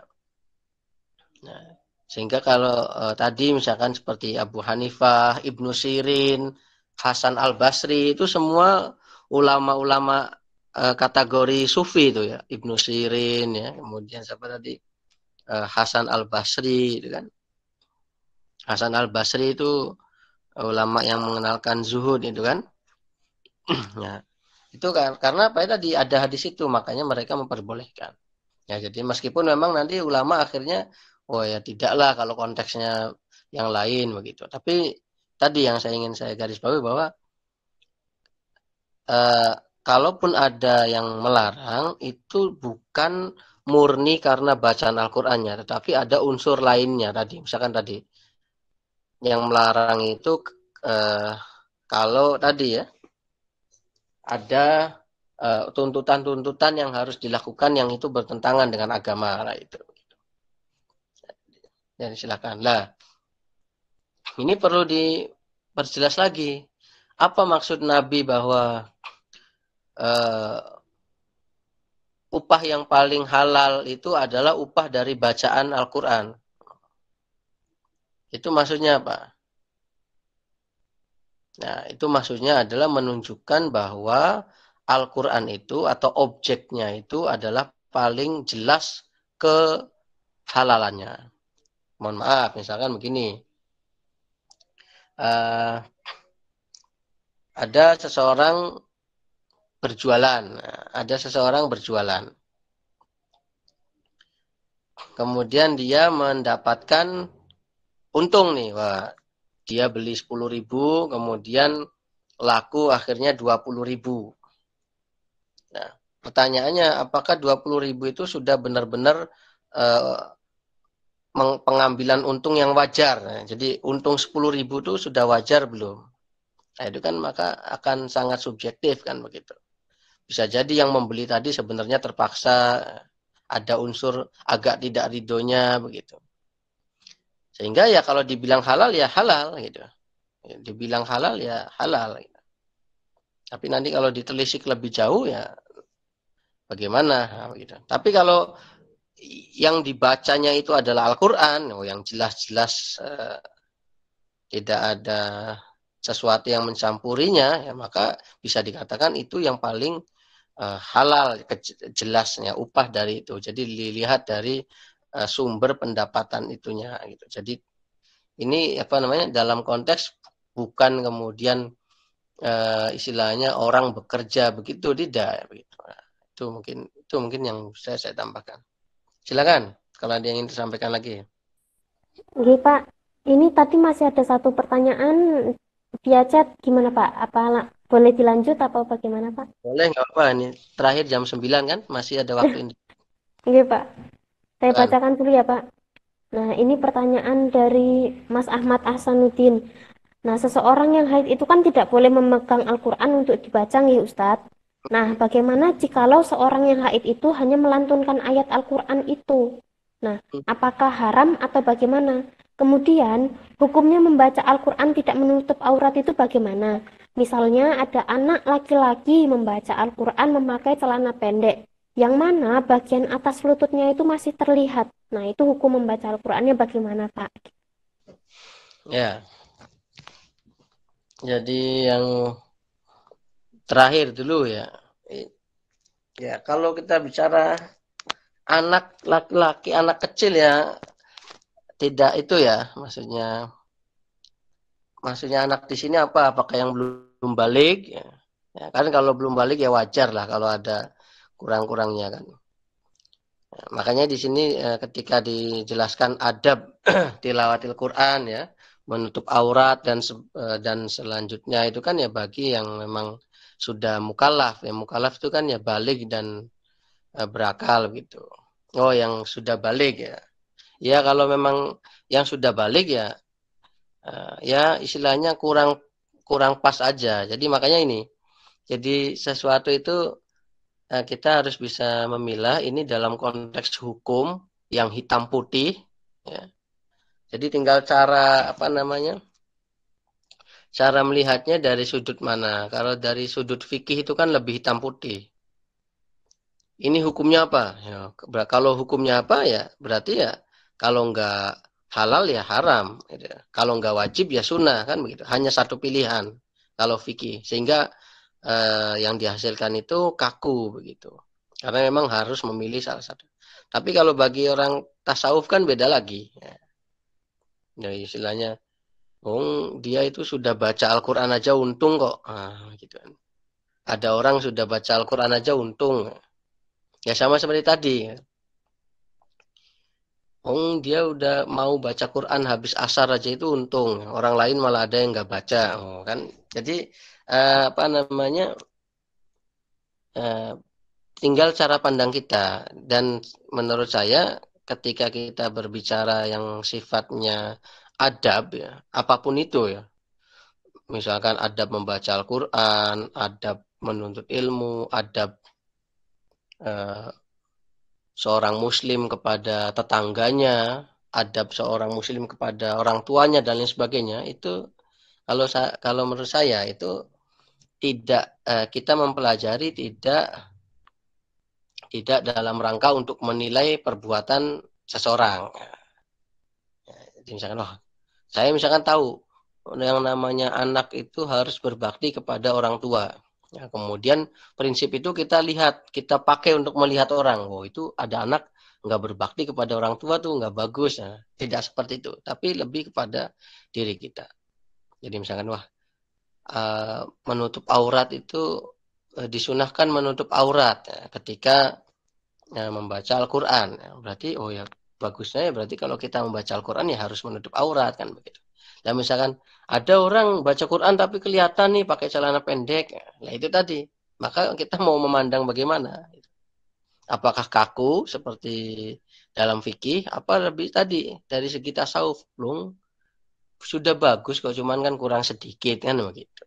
sehingga kalau tadi misalkan seperti Abu Hanifah, Ibnu Sirin, Hasan Al-Basri itu semua ulama-ulama kategori sufi itu ya, Ibnu Sirin ya, kemudian siapa tadi? Hasan Al-Basri itu kan. Hasan Al-Basri itu ulama yang mengenalkan zuhud itu kan. Ya. Itu karena apa ya tadi ada hadis itu, makanya mereka memperbolehkan. Ya, jadi meskipun memang nanti ulama akhirnya ya tidaklah kalau konteksnya yang lain begitu. Tapi tadi yang ingin saya garis bawahi bahwa kalaupun ada yang melarang itu bukan murni karena bacaan Al-Qur'annya, tetapi ada unsur lainnya tadi. Misalkan tadi yang melarang itu kalau tadi ya ada tuntutan-tuntutan yang harus dilakukan yang itu bertentangan dengan agama lah itu. Jadi silakan. Nah, ini perlu diperjelas lagi. Apa maksud Nabi bahwa upah yang paling halal itu adalah upah dari bacaan Al-Quran? Itu maksudnya apa? Nah, itu maksudnya adalah menunjukkan bahwa Al-Quran itu atau objeknya itu adalah paling jelas kehalalannya. Mohon maaf, misalkan begini. Ada seseorang berjualan. Kemudian dia mendapatkan untung nih, dia beli 10.000, kemudian laku akhirnya 20.000. Nah, pertanyaannya apakah 20.000 itu sudah benar-benar pengambilan untung yang wajar? Nah, jadi untung 10.000 itu sudah wajar belum? Nah, itu kan maka akan sangat subjektif kan begitu. Bisa jadi yang membeli tadi sebenarnya terpaksa, ada unsur agak tidak ridhonya begitu. Sehingga ya kalau dibilang halal ya halal gitu. Dibilang halal ya halal gitu. Tapi nanti kalau ditelisik lebih jauh ya bagaimana gitu. Tapi kalau yang dibacanya itu adalah Al-Qur'an, yang jelas-jelas tidak ada sesuatu yang mencampurinya, ya maka bisa dikatakan itu yang paling halal jelasnya upah dari itu. Jadi dilihat dari sumber pendapatan itunya gitu. Jadi ini dalam konteks bukan kemudian istilahnya orang bekerja begitu, tidak begitu. Nah, itu mungkin yang saya tambahkan. Silakan kalau ada yang ingin disampaikan lagi. Oke, Pak. Ini tadi masih ada satu pertanyaan via chat, gimana Pak? Apa boleh dilanjut atau bagaimana Pak? Boleh, nggak apa, ini terakhir jam 9 kan, masih ada waktu ini. Oke Pak, saya Silakan. bacakan dulu ya Pak. Nah, ini pertanyaan dari Mas Ahmad Ahsanuddin. Nah, seseorang yang haid itu kan tidak boleh memegang Al-Quran untuk dibaca nih Ustadz. Nah, bagaimana jikalau seorang yang haid itu hanya melantunkan ayat Al-Quran itu? Nah, apakah haram atau bagaimana? Kemudian, hukumnya membaca Al-Quran tidak menutup aurat itu bagaimana? Misalnya ada anak laki-laki membaca Al-Quran memakai celana pendek, yang mana bagian atas lututnya itu masih terlihat. Nah, itu hukum membaca Al-Qurannya bagaimana, Pak? Ya. Jadi yang terakhir dulu ya. Ya, kalau kita bicara anak laki-laki, anak kecil ya, tidak itu ya, maksudnya anak di sini apa? Apakah yang belum balik? Ya, kan kalau belum balik ya wajar lah kalau ada kurang-kurangnya kan. Ya, makanya di sini ketika dijelaskan adab tilawatil Quran ya, menutup aurat dan selanjutnya itu kan ya bagi yang memang sudah mukallaf. Ya mukallaf itu kan ya balik dan berakal gitu. Oh, yang sudah balik ya. Ya kalau memang yang sudah balik ya ya istilahnya kurang pas aja. Jadi makanya ini. Jadi sesuatu itu kita harus bisa memilah ini dalam konteks hukum yang hitam putih ya. Jadi tinggal cara cara melihatnya dari sudut mana. Kalau dari sudut fikih itu kan lebih hitam putih. Ini hukumnya apa? Ya, kalau hukumnya apa ya berarti ya kalau enggak halal ya haram. Gitu. Kalau enggak wajib ya sunnah kan begitu. Hanya satu pilihan kalau fikih. Sehingga yang dihasilkan itu kaku begitu. Karena memang harus memilih salah satu. Tapi kalau bagi orang tasawuf kan beda lagi. Ya. Jadi istilahnya, dia itu sudah baca Al-Quran aja untung kok. Nah, gitu kan. Ada orang sudah baca Al-Quran aja untung. Ya sama seperti tadi. Dia udah mau baca Quran habis asar aja itu untung. Orang lain malah ada yang nggak baca. Kan. Jadi tinggal cara pandang kita. Dan menurut saya ketika kita berbicara yang sifatnya adab ya, apapun itu ya. Misalkan adab membaca Al-Quran, adab menuntut ilmu, adab seorang muslim kepada tetangganya, adab seorang muslim kepada orang tuanya dan lain sebagainya, itu kalau menurut saya itu tidak kita mempelajari tidak dalam rangka untuk menilai perbuatan seseorang. Jadi misalkan saya misalkan tahu yang namanya anak itu harus berbakti kepada orang tua. Ya, kemudian prinsip itu kita lihat, kita pakai untuk melihat orang. Itu ada anak nggak berbakti kepada orang tua tuh nggak bagus. Nah, tidak seperti itu, tapi lebih kepada diri kita. Jadi misalkan menutup aurat itu disunahkan menutup aurat ya, ketika membaca Al-Quran. Ya, berarti ya bagusnya ya berarti kalau kita membaca Al-Quran ya harus menutup aurat kan begitu. Dan misalkan ada orang baca Quran tapi kelihatan nih pakai celana pendek, nah itu tadi. Maka kita mau memandang bagaimana? Apakah kaku seperti dalam fikih? Apa lebih tadi dari segi tasawuf? Belum sudah bagus kok, cuman kan kurang sedikit kan begitu.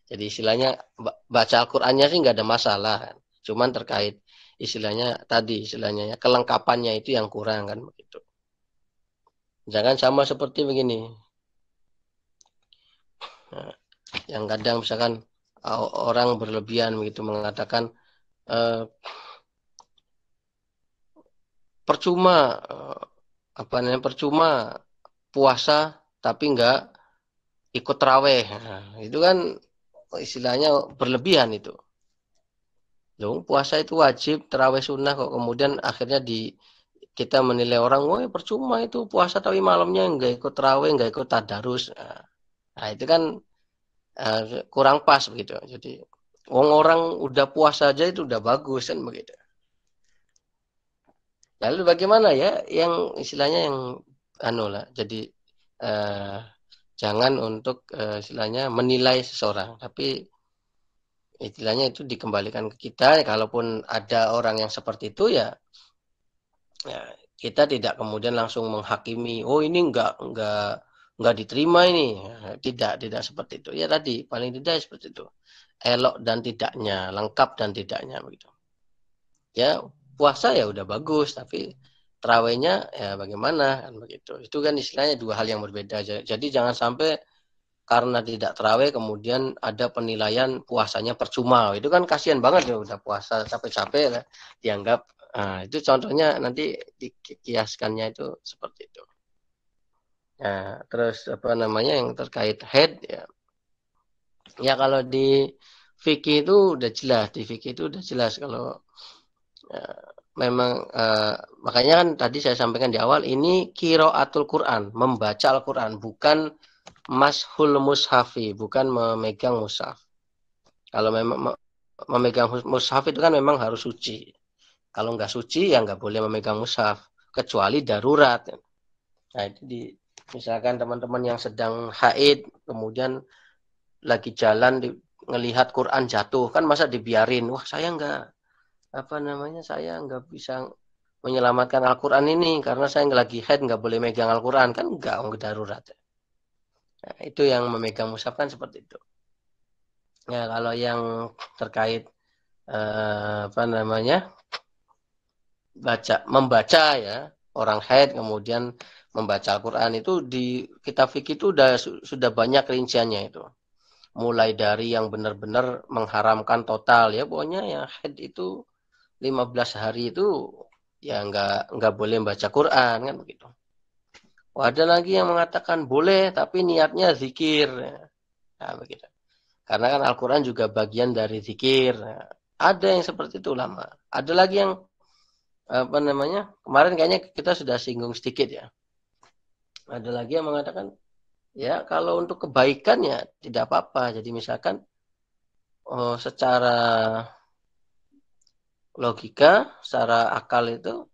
Jadi istilahnya baca Al-Qurannya sih nggak ada masalah, cuman terkait istilahnya kelengkapannya itu yang kurang kan begitu. Jangan sama seperti begini. Nah, yang kadang misalkan orang berlebihan begitu mengatakan percuma puasa tapi enggak ikut tarawih. Nah, itu kan istilahnya berlebihan itu. Loh, puasa itu wajib, tarawih sunnah kok. Kemudian akhirnya kita menilai orang, wah percuma itu puasa tapi malamnya nggak ikut tarawih, nggak ikut tadarus. Nah, itu kan kurang pas begitu. Jadi orang udah puasa aja itu udah bagus kan begitu. Lalu bagaimana ya yang istilahnya yang jadi jangan untuk istilahnya menilai seseorang, tapi istilahnya itu dikembalikan ke kita. Kalaupun ada orang yang seperti itu ya kita tidak kemudian langsung menghakimi, oh ini nggak diterima ini. Tidak seperti itu. Ya tadi paling tidak seperti itu. Elok dan tidaknya, lengkap dan tidaknya begitu. Ya puasa ya udah bagus, tapi terawihnya ya bagaimana kan begitu. Itu kan istilahnya dua hal yang berbeda. Jadi jangan sampai karena tidak terawih kemudian ada penilaian puasanya percuma. Itu kan kasihan banget ya, udah puasa capek-capek dianggap. Nah, itu contohnya nanti dikiaskannya itu seperti itu. Nah, terus yang terkait haid ya. Ya kalau di fikih itu udah jelas, kalau memang makanya kan tadi saya sampaikan di awal, ini qiraatul Quran, membaca Al-Quran, bukan mashul mushafi, bukan memegang mushaf. Kalau memang memegang mushaf itu kan memang harus suci. Kalau nggak suci ya nggak boleh memegang mushaf, kecuali darurat. Nah itu misalkan teman-teman yang sedang haid, kemudian lagi jalan ngelihat Quran jatuh, kan masa dibiarin? Wah saya nggak bisa menyelamatkan Al-Quran ini karena saya lagi haid, nggak boleh megang Al-Quran, kan nggak darurat. Nah, itu yang memegang mushaf kan seperti itu. Ya kalau yang terkait membaca ya, orang haid kemudian membaca Al-Quran itu di kitab fikih itu sudah banyak rinciannya itu. Mulai dari yang benar-benar mengharamkan total ya, pokoknya yang haid itu 15 hari itu ya nggak boleh membaca Quran kan begitu. Ada lagi yang mengatakan boleh tapi niatnya zikir. Nah, begitu. Karena kan Al-Quran juga bagian dari zikir. Nah, ada yang seperti itu ulama. Ada lagi yang kemarin kayaknya kita sudah singgung sedikit ya. Ada lagi yang mengatakan ya kalau untuk kebaikan ya tidak apa-apa. Jadi misalkan secara logika, secara akal itu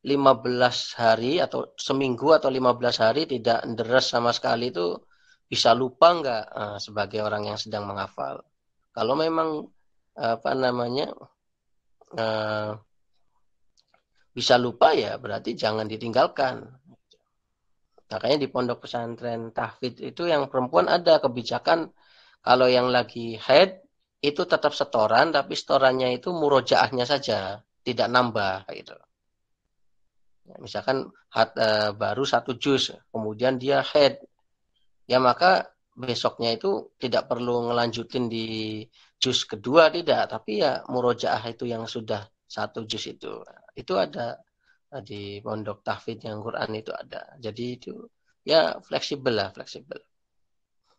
15 hari atau seminggu atau 15 hari tidak deres sama sekali itu bisa lupa nggak sebagai orang yang sedang menghafal. Kalau memang bisa lupa ya berarti jangan ditinggalkan. Makanya di pondok pesantren tahfidz itu yang perempuan ada kebijakan kalau yang lagi haid itu tetap setoran, tapi setorannya itu murojaahnya saja, tidak nambah gitu. Misalkan baru 1 juz, kemudian dia haid, ya maka besoknya itu tidak perlu ngelanjutin di juz kedua, tidak, tapi ya murojaah itu yang sudah 1 juz itu ada di pondok tahfidz yang Quran itu ada. Jadi itu ya fleksibel.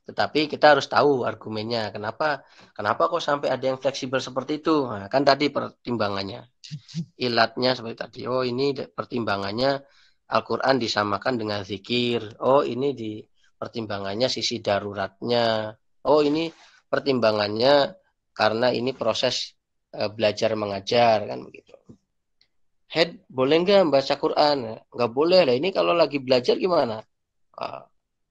Tetapi kita harus tahu argumennya. Kenapa kok sampai ada yang fleksibel seperti itu? Nah, kan tadi pertimbangannya. Ilatnya seperti tadi. Oh, ini pertimbangannya Al-Quran disamakan dengan zikir. Oh, ini di pertimbangannya sisi daruratnya. Oh, ini pertimbangannya karena ini proses belajar mengajar kan begitu. Head boleh nggak baca Quran? Nggak boleh lah. Ini kalau lagi belajar gimana?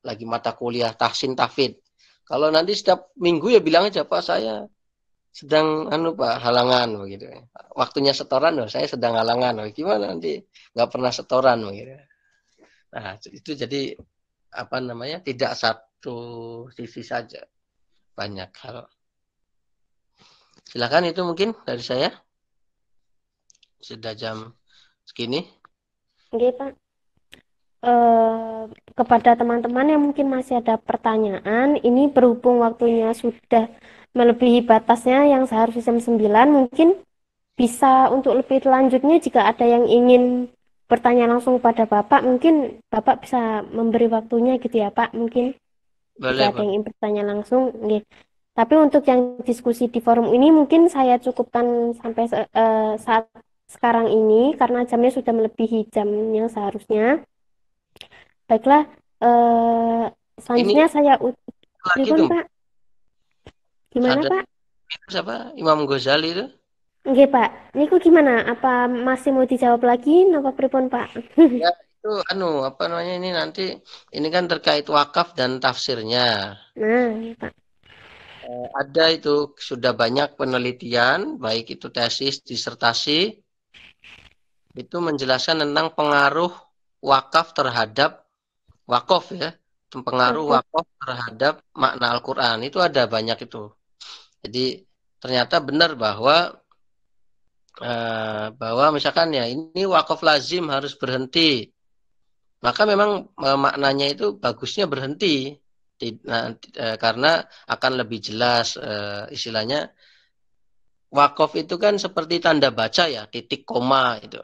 Lagi mata kuliah tahsin tahfidz. Kalau nanti setiap minggu ya bilang aja Pak saya sedang halangan begitu. Waktunya setoran loh, saya sedang halangan. Gimana nanti nggak pernah setoran begitu. Nah, itu jadi tidak satu sisi saja. Banyak hal. Silakan itu mungkin dari saya. Sudah jam segini. Oke, Pak. Kepada teman-teman yang mungkin masih ada pertanyaan, ini berhubung waktunya sudah melebihi batasnya yang seharusnya jam 9, mungkin bisa untuk lebih lanjutnya jika ada yang ingin bertanya langsung pada Bapak, mungkin Bapak bisa memberi waktunya gitu ya Pak, mungkin Boleh, jika ada yang ingin bertanya langsung. Okay. Tapi untuk yang diskusi di forum ini mungkin saya cukupkan sampai saat sekarang ini karena jamnya sudah melebihi jam yang seharusnya. Baiklah, selanjutnya saya lagi Pripun, tuh Pak? Gimana, ada Pak? itu siapa? Imam Ghazali itu. Nggih, Pak. Niku gimana? Apa masih mau dijawab lagi napa pripun, Pak? Ya, itu apa namanya ini nanti ini kan terkait wakaf dan tafsirnya. Nah, iya, Pak. Ada itu sudah banyak penelitian, baik itu tesis, disertasi, itu menjelaskan tentang pengaruh wakaf terhadap wakof ya, pengaruh wakaf terhadap makna Al-Quran. Itu ada banyak itu. Jadi ternyata benar bahwa misalkan ya ini wakaf lazim harus berhenti, maka memang maknanya itu bagusnya berhenti. Karena akan lebih jelas istilahnya wakaf itu kan seperti tanda baca ya, titik koma itu.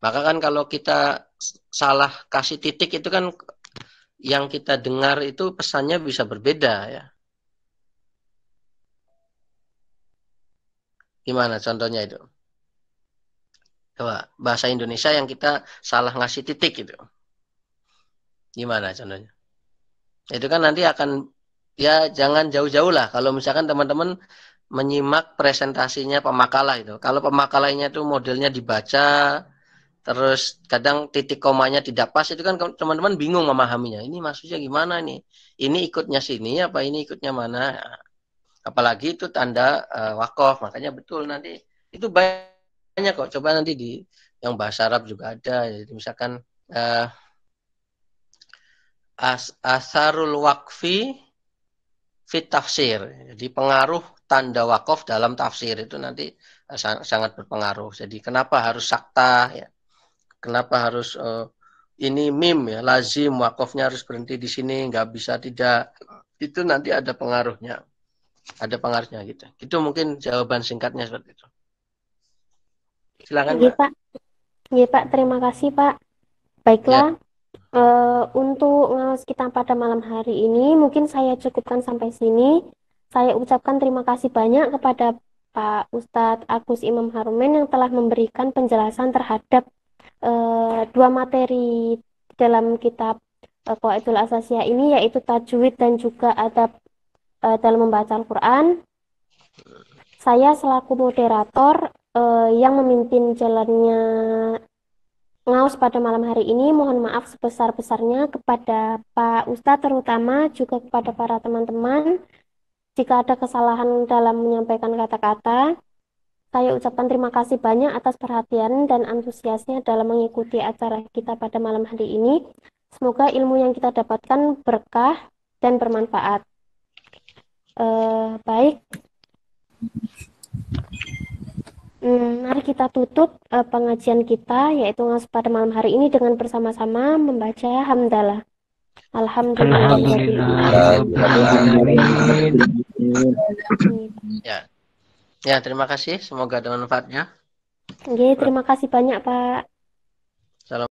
Maka kan kalau kita salah kasih titik itu kan yang kita dengar itu pesannya bisa berbeda ya. Gimana contohnya itu? Coba bahasa Indonesia yang kita salah ngasih titik itu. Gimana contohnya? Itu kan nanti akan ya jangan jauh-jauh lah kalau misalkan teman-teman menyimak presentasinya pemakalah itu. Kalau pemakalahnya itu modelnya dibaca terus kadang titik komanya tidak pas itu kan teman-teman bingung memahaminya. Ini maksudnya gimana nih? Ini ikutnya sini apa ini ikutnya mana? Apalagi itu tanda wakaf. Makanya betul nanti itu banyak kok. Coba nanti di yang bahasa Arab juga ada. Jadi misalkan asarul wakfi fit tafsir. Jadi pengaruh tanda wakaf dalam tafsir itu nanti sangat berpengaruh. Jadi kenapa harus sakta ya? Kenapa harus ini mim ya, lazim wakafnya harus berhenti di sini, nggak bisa tidak. Itu nanti ada pengaruhnya. Ada pengaruhnya gitu. Itu mungkin jawaban singkatnya seperti itu. Silakan, Pak. Iya, Pak. Terima kasih, Pak. Baiklah. Untuk ngawas kita pada malam hari ini mungkin saya cukupkan sampai sini. Saya ucapkan terima kasih banyak kepada Pak Ustadz Agus Imam Harumen yang telah memberikan penjelasan terhadap dua materi dalam kitab Qawaidul Asasiyah ini, yaitu tajwid dan juga adab dalam membaca Al-Quran. Saya selaku moderator yang memimpin jalannya ngaus pada malam hari ini, mohon maaf sebesar-besarnya kepada Pak Ustadz, terutama juga kepada para teman-teman. Jika ada kesalahan dalam menyampaikan kata-kata, saya ucapkan terima kasih banyak atas perhatian dan antusiasnya dalam mengikuti acara kita pada malam hari ini. Semoga ilmu yang kita dapatkan berkah dan bermanfaat. Baik. Mari kita tutup pengajian kita, yaitu ngaus pada malam hari ini dengan bersama-sama membaca hamdalah. Alhamdulillah. Ya, terima kasih. Semoga ada manfaatnya. Oke, terima kasih banyak, Pak.